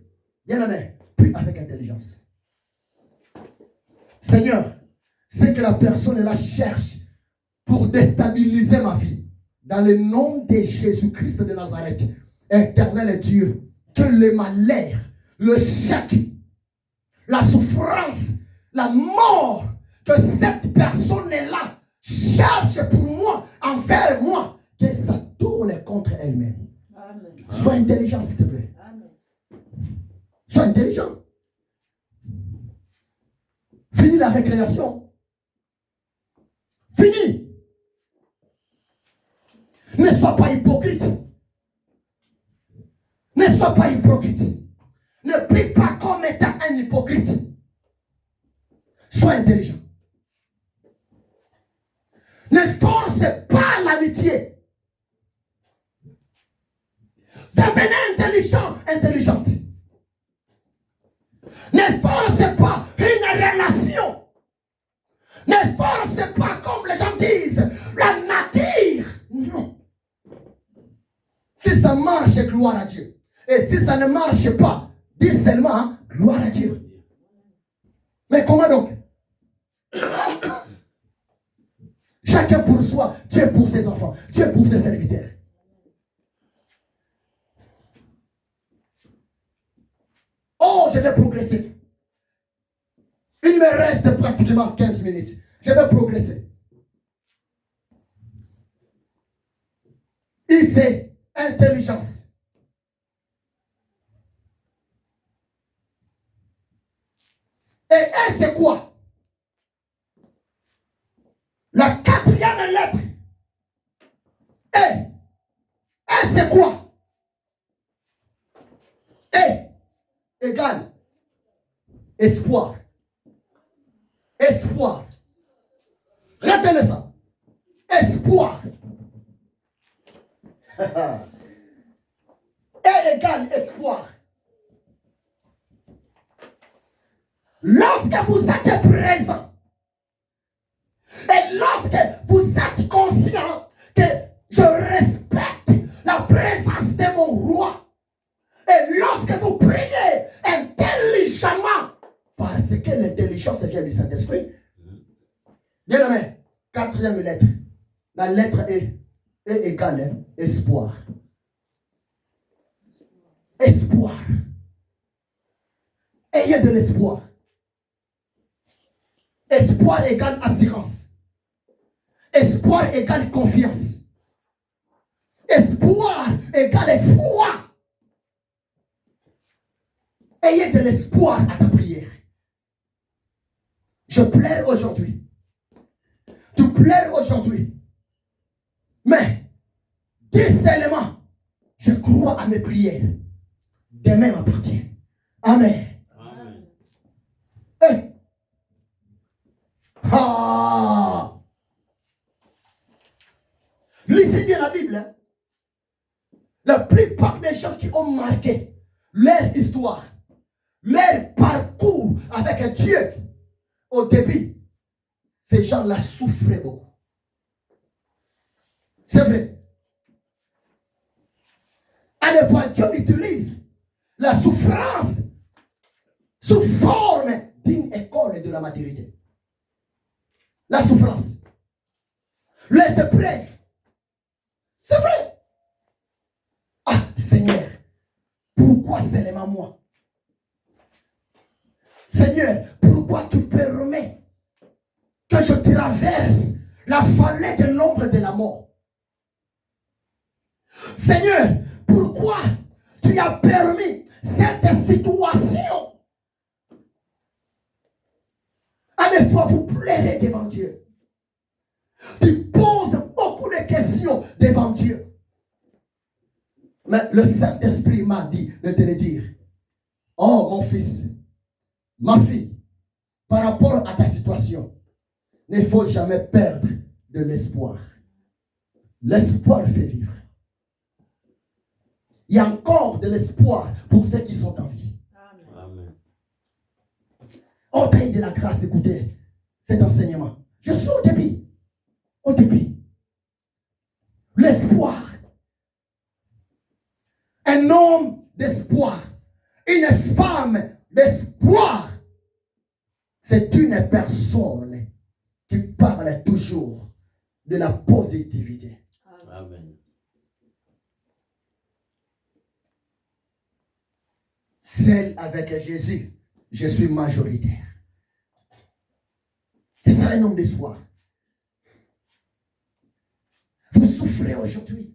Speaker 1: bien aimé, prie avec intelligence. Seigneur, c'est que la personne là cherche pour déstabiliser ma vie. Dans le nom de Jésus-Christ de Nazareth, éternel Dieu, que le malheur, le chèque, la souffrance, la mort que cette personne-là cherche pour moi, envers moi, que ça tourne contre elle-même. Sois intelligent, s'il te plaît. Amen. Sois intelligent. Fini la récréation. Fini. Ne sois pas hypocrite. Ne sois pas hypocrite. Ne prie pas comme étant un hypocrite. Sois intelligent. Ne force pas l'amitié. Devenez intelligent, intelligente. Ne force pas une relation. Ne force pas, comme les gens disent, la nature. Non. Si ça marche, gloire à Dieu. Et si ça ne marche pas, dis seulement, gloire à Dieu. Mais comment donc? Chacun pour soi, Dieu pour ses enfants, Dieu pour ses serviteurs. Oh, je vais progresser. Il me reste pratiquement 15 minutes. Je vais progresser. Ici, intelligence. Et c'est quoi? La quatrième lettre. Et c'est quoi? Et égale espoir. Espoir. Retenez ça. Espoir. Et égale espoir. Lorsque vous êtes présent et lorsque vous êtes conscient que je respecte la présence de mon roi, et lorsque vous priez intelligemment, parce que l'intelligence vient du Saint-Esprit, bien aimé, quatrième lettre, la lettre E égale espoir. Espoir. Ayez de l'espoir. Espoir égale assurance. Espoir égale confiance. Espoir égale foi. Ayez de l'espoir à ta prière. Je pleure aujourd'hui. Tu pleures aujourd'hui. Mais, dis seulement, je crois à mes prières. Demain m'appartient. Amen. Amen. Hey. Ah! Lisez bien la Bible. Hein? La plupart des gens qui ont marqué leur histoire, leur parcours avec Dieu, au début, ces gens-là souffraient beaucoup. C'est vrai. À des fois, Dieu utilise la souffrance sous forme d'une école de la maturité. La souffrance, les épreuves, c'est vrai. Ah, Seigneur, pourquoi seulement moi? Seigneur, pourquoi tu permets que je traverse la vallée de l'ombre de la mort? Seigneur, pourquoi tu as permis cette situation? À des fois, vous pleurez devant Dieu. Tu poses beaucoup de questions devant Dieu. Mais le Saint-Esprit m'a dit de te le dire. Oh, mon fils, ma fille, par rapport à ta situation, il ne faut jamais perdre de l'espoir. L'espoir fait vivre. Il y a encore de l'espoir pour ceux qui sont en vie. Amen. Oh, Père de la grâce, écoutez cet enseignement. Je suis au début. Au début. L'espoir. Un homme d'espoir. Une femme d'espoir. C'est une personne qui parle toujours de la positivité.
Speaker 3: Amen.
Speaker 1: Celle avec Jésus, je suis majoritaire. C'est ça un homme d'espoir. Vous souffrez aujourd'hui.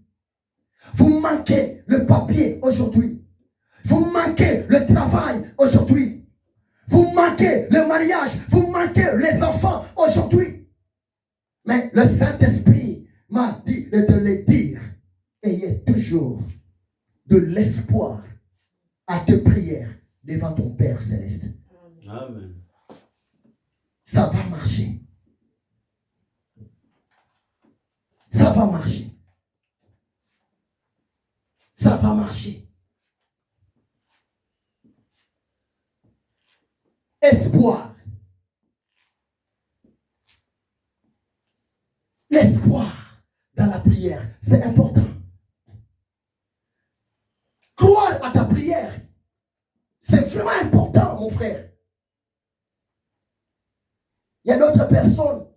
Speaker 1: Vous manquez le papier aujourd'hui. Vous manquez le travail aujourd'hui. Vous manquez le mariage. Vous manquez les enfants aujourd'hui. Mais le Saint-Esprit m'a dit de te le dire. Ayez toujours de l'espoir à tes prières devant ton Père Céleste.
Speaker 3: Amen.
Speaker 1: Ça va marcher. Ça va marcher. Ça va marcher. Espoir. L'espoir dans la prière, c'est important. Croire à ta prière, c'est vraiment important, mon frère. Il y a d'autres personnes,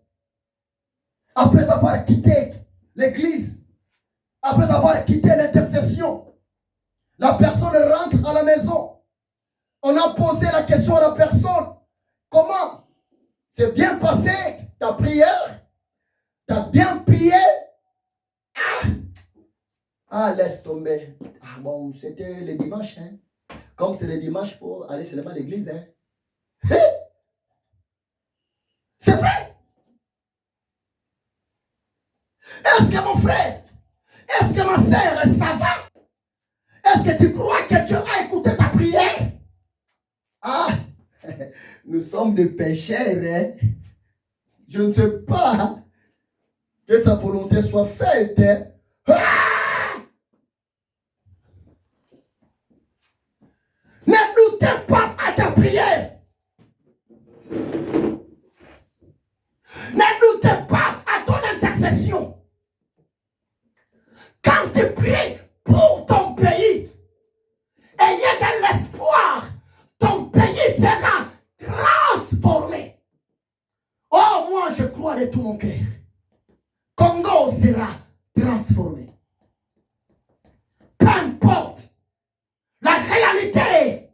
Speaker 1: après avoir quitté l'église, après avoir quitté l'intercession, la personne rentre à la maison. On a posé la question à la personne, comment c'est bien passé ta prière? Tu as bien prié? Ah, laisse tomber. Ah bon, c'était le dimanche. Hein? Comme c'est le dimanche, il faut aller seulement à l'église. Hein? C'est vrai. Est-ce que mon frère, est-ce que ma sœur, ça va? Est-ce que tu crois que Dieu a écouté ta prière? Ah, nous sommes des pécheurs. Hein? Je ne sais pas que sa volonté soit faite. Hein? Ah! Ne doutez pas à ta prière. Ne doutez pas à ton intercession. Quand tu pries pour ton pays, ayez de l'espoir. Ton pays sera transformé. Oh, moi je crois de tout mon cœur. Congo sera transformé. Peu importe la réalité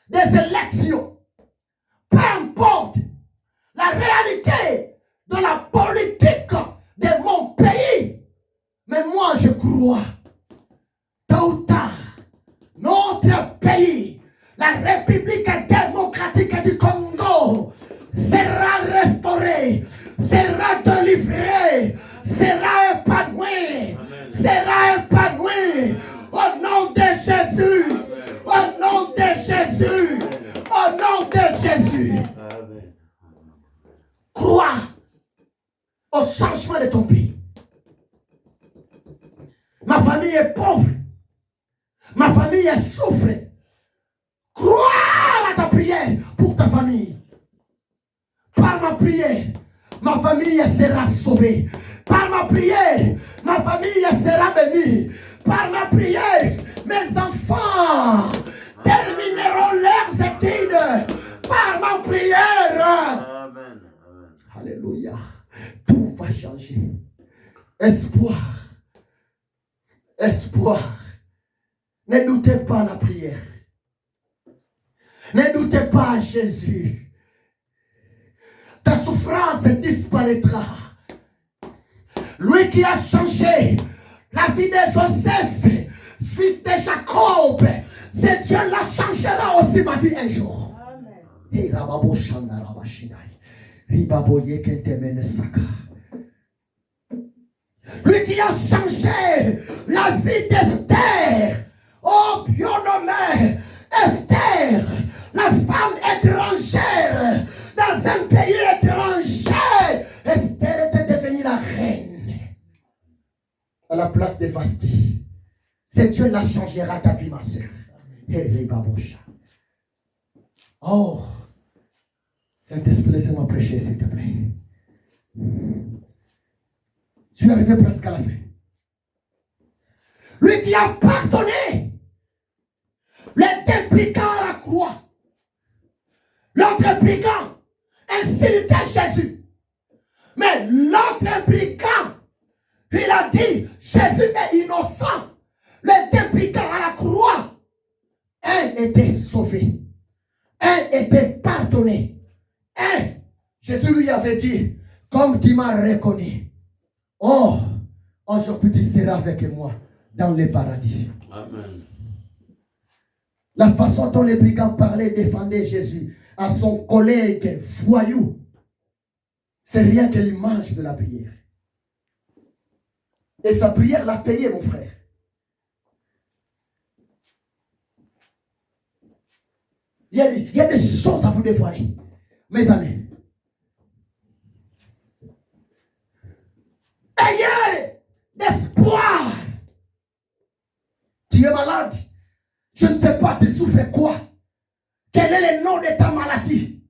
Speaker 1: des élections, peu importe la réalité de la politique de mon pays, mais moi je crois, tôt ou tard, notre pays, la République démocratique du Congo, sera restaurée, sera délivrée, sera épanouie, sera épanouie. Au nom de Jésus, au nom de Jésus, au nom de Jésus. Crois au changement de ton pays. Ma famille est pauvre. Ma famille souffre. Crois à ta prière pour ta famille. Par ma prière, ma famille sera sauvée. Par ma prière, ma famille sera bénie. Par ma prière, mes enfants termineront leurs études. Par ma prière.
Speaker 3: Amen.
Speaker 1: Alléluia. Tout va changer. Espoir. Espoir. Ne doutez pas à la prière. Ne doutez pas à Jésus. Ta souffrance disparaîtra. Lui qui a changé la vie de Joseph, fils de Jacob, ce Dieu la changera aussi ma vie un jour. Amen. Lui qui a changé la vie d'Esther. Oh, bien nommé Esther, la femme étrangère dans un pays étranger. Esther était devenue la reine à la place de Vasti. C'est Dieu la changera ta vie, ma soeur. Oh, Saint-Esprit, laissez-moi prêcher, s'il te plaît. Je suis arrivé presque à la fin. Lui qui a pardonné les deux brigands à la croix. L'autre brigand insultait Jésus. Mais l'autre brigand, il a dit, Jésus est innocent. Les deux brigands à la croix, un était sauvé, un était pardonné. Un, Jésus lui avait dit, comme tu m'as reconnu, oh, aujourd'hui tu seras avec moi dans le paradis.
Speaker 6: Amen.
Speaker 1: La façon dont les brigands parlaient et défendaient Jésus à son collègue voyou, c'est rien que l'image de la prière. Et sa prière l'a payé, mon frère. Il y a des choses à vous dévoiler, mes amis. Ayez d'espoir. Tu es malade. Je ne sais pas, tu souffres quoi. Quel est le nom de ta maladie?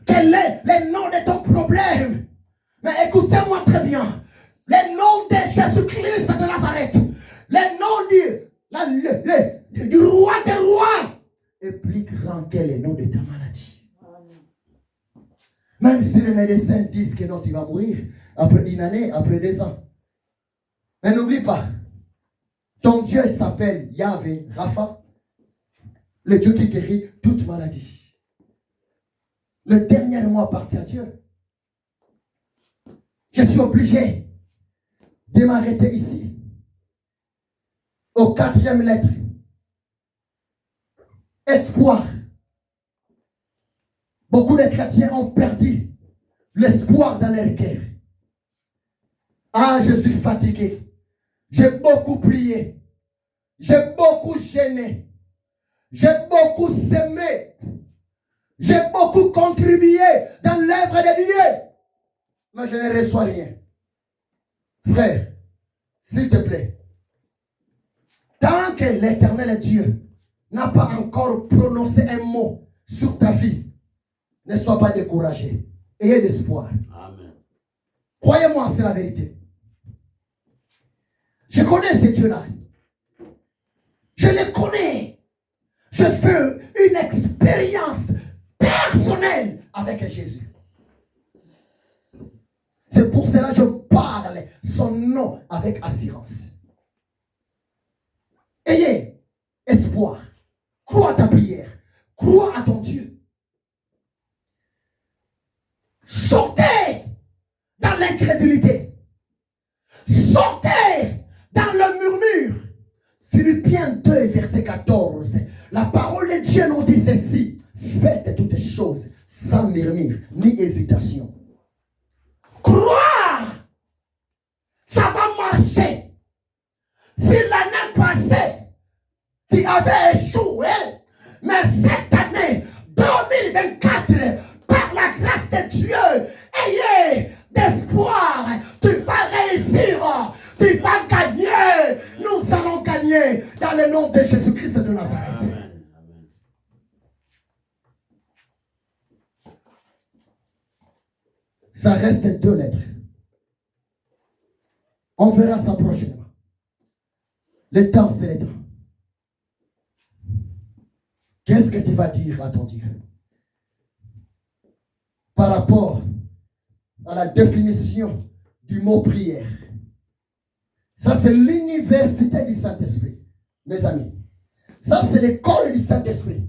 Speaker 1: Quel est le nom de ton problème? Mais écoutez-moi très bien. Le nom de Jésus-Christ de Nazareth. Le nom du roi des rois est plus grand que le nom de ta maladie. Même si les médecins disent que non, tu vas mourir après une année, après 2 ans. Mais n'oublie pas, ton Dieu s'appelle Yahvé Rapha, le Dieu qui guérit toute maladie. Le dernier mot appartient à Dieu. Je suis obligé de m'arrêter ici, au 4e lettre. Espoir. Beaucoup de chrétiens ont perdu l'espoir dans leur cœur. Ah, je suis fatigué. J'ai beaucoup prié. J'ai beaucoup gêné. J'ai beaucoup semé. J'ai beaucoup contribué dans l'œuvre de Dieu. Mais je ne reçois rien. Frère, s'il te plaît, tant que l'Éternel Dieu n'a pas encore prononcé un mot sur ta vie, ne sois pas découragé. Ayez l'espoir.
Speaker 6: Amen.
Speaker 1: Croyez-moi, c'est la vérité. Je connais ce Dieu-là. Je le connais. Je fais une expérience personnelle avec Jésus. C'est pour cela que je parle son nom avec assurance. Ayez espoir. Crois à ta prière. Crois à ton Dieu. Sortez dans l'incrédulité. Sortez dans le murmure. Philippiens 2, verset 14. La parole de Dieu nous dit ceci. Faites toutes choses sans murmure ni hésitation. Croire, ça va marcher. Si l'année passée, tu avais échoué, mais cette année, 2024, par la grâce de Dieu, ayez d'espoir. Tu vas réussir. Tu vas gagner. Nous allons gagner dans le nom de Jésus-Christ de Nazareth.
Speaker 6: Amen. Amen.
Speaker 1: Ça reste 2 lettres. On verra ça prochainement. Le temps, c'est le temps. Qu'est-ce que tu vas dire à ton Dieu par rapport à la définition du mot prière? Ça, c'est l'université du Saint-Esprit, mes amis. Ça, c'est l'école du Saint-Esprit.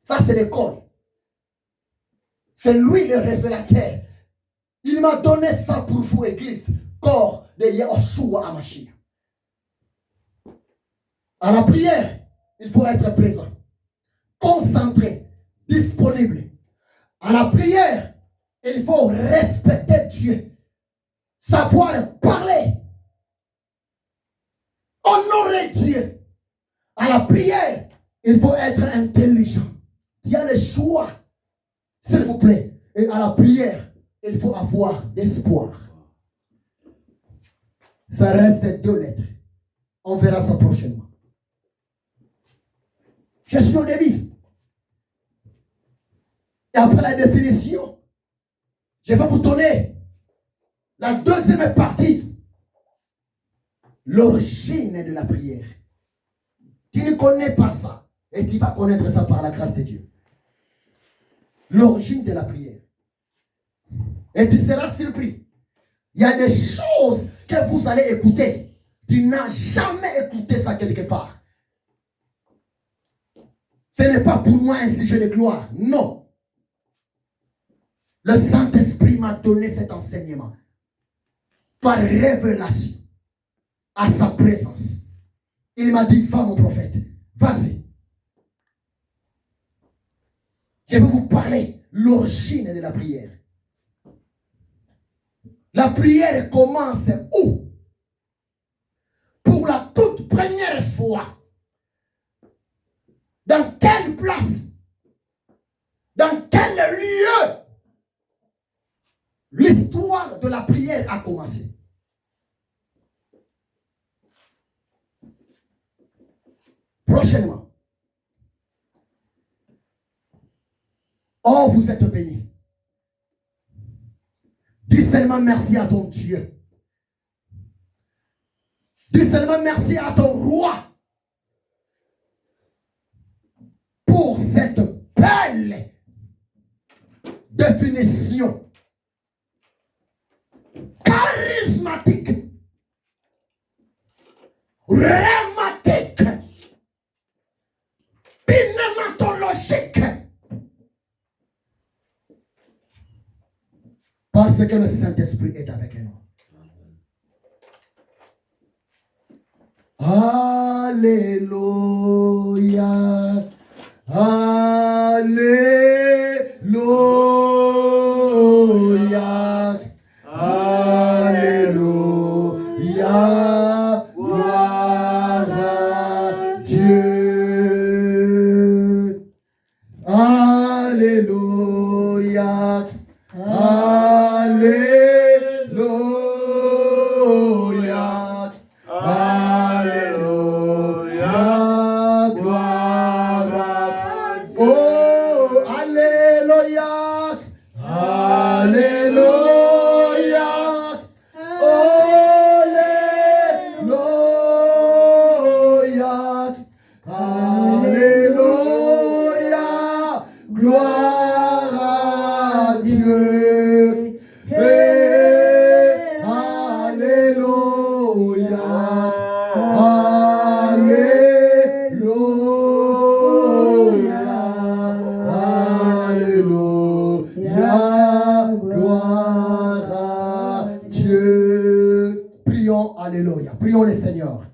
Speaker 1: Ça, c'est l'école. C'est lui le révélateur. Il m'a donné ça pour vous, Église, corps de Yahushua Hamashiach. À la prière, il faut être présent, concentré, disponible. À la prière, il faut respecter Dieu, savoir parler, honorer Dieu. À la prière, il faut être intelligent. Tu as le choix, s'il vous plaît. Et à la prière, il faut avoir d'espoir. Ça reste 2 lettres. On verra ça prochainement. Je suis au début. Et après la définition, je vais vous donner la 2e partie. L'origine de la prière. Tu ne connais pas ça. Et tu vas connaître ça par la grâce de Dieu. L'origine de la prière. Et tu seras surpris. Il y a des choses que vous allez écouter. Tu n'as jamais écouté ça quelque part. Ce n'est pas pour moi un sujet de gloire. Non. Le Saint-Esprit m'a donné cet enseignement par révélation à sa présence. Il m'a dit, va mon prophète, vas-y. Je vais vous parler l'origine de la prière. La prière commence où? Pour la toute première fois. Dans quelle place? Dans quel lieu l'histoire de la prière a commencé? Prochainement. Oh, vous êtes bénis. Dis seulement merci à ton Dieu. Dis seulement merci à ton roi pour cette belle définition charismatique, rhématique, pneumatologique. Parce que le Saint-Esprit est avec nous. Alléluia. Alléluia. Alléluia. Gloire à Dieu. Alléluia. Alléluia. Alléluia. Gloire à Dieu. Oh, Alléluia. Alléluia. Alléluia. Alléluia. Gloire à Dieu. Hey, Alléluia. Alléluia. Alléluia. Gloire à Dieu. Prions, Alléluia. Prions le Seigneur.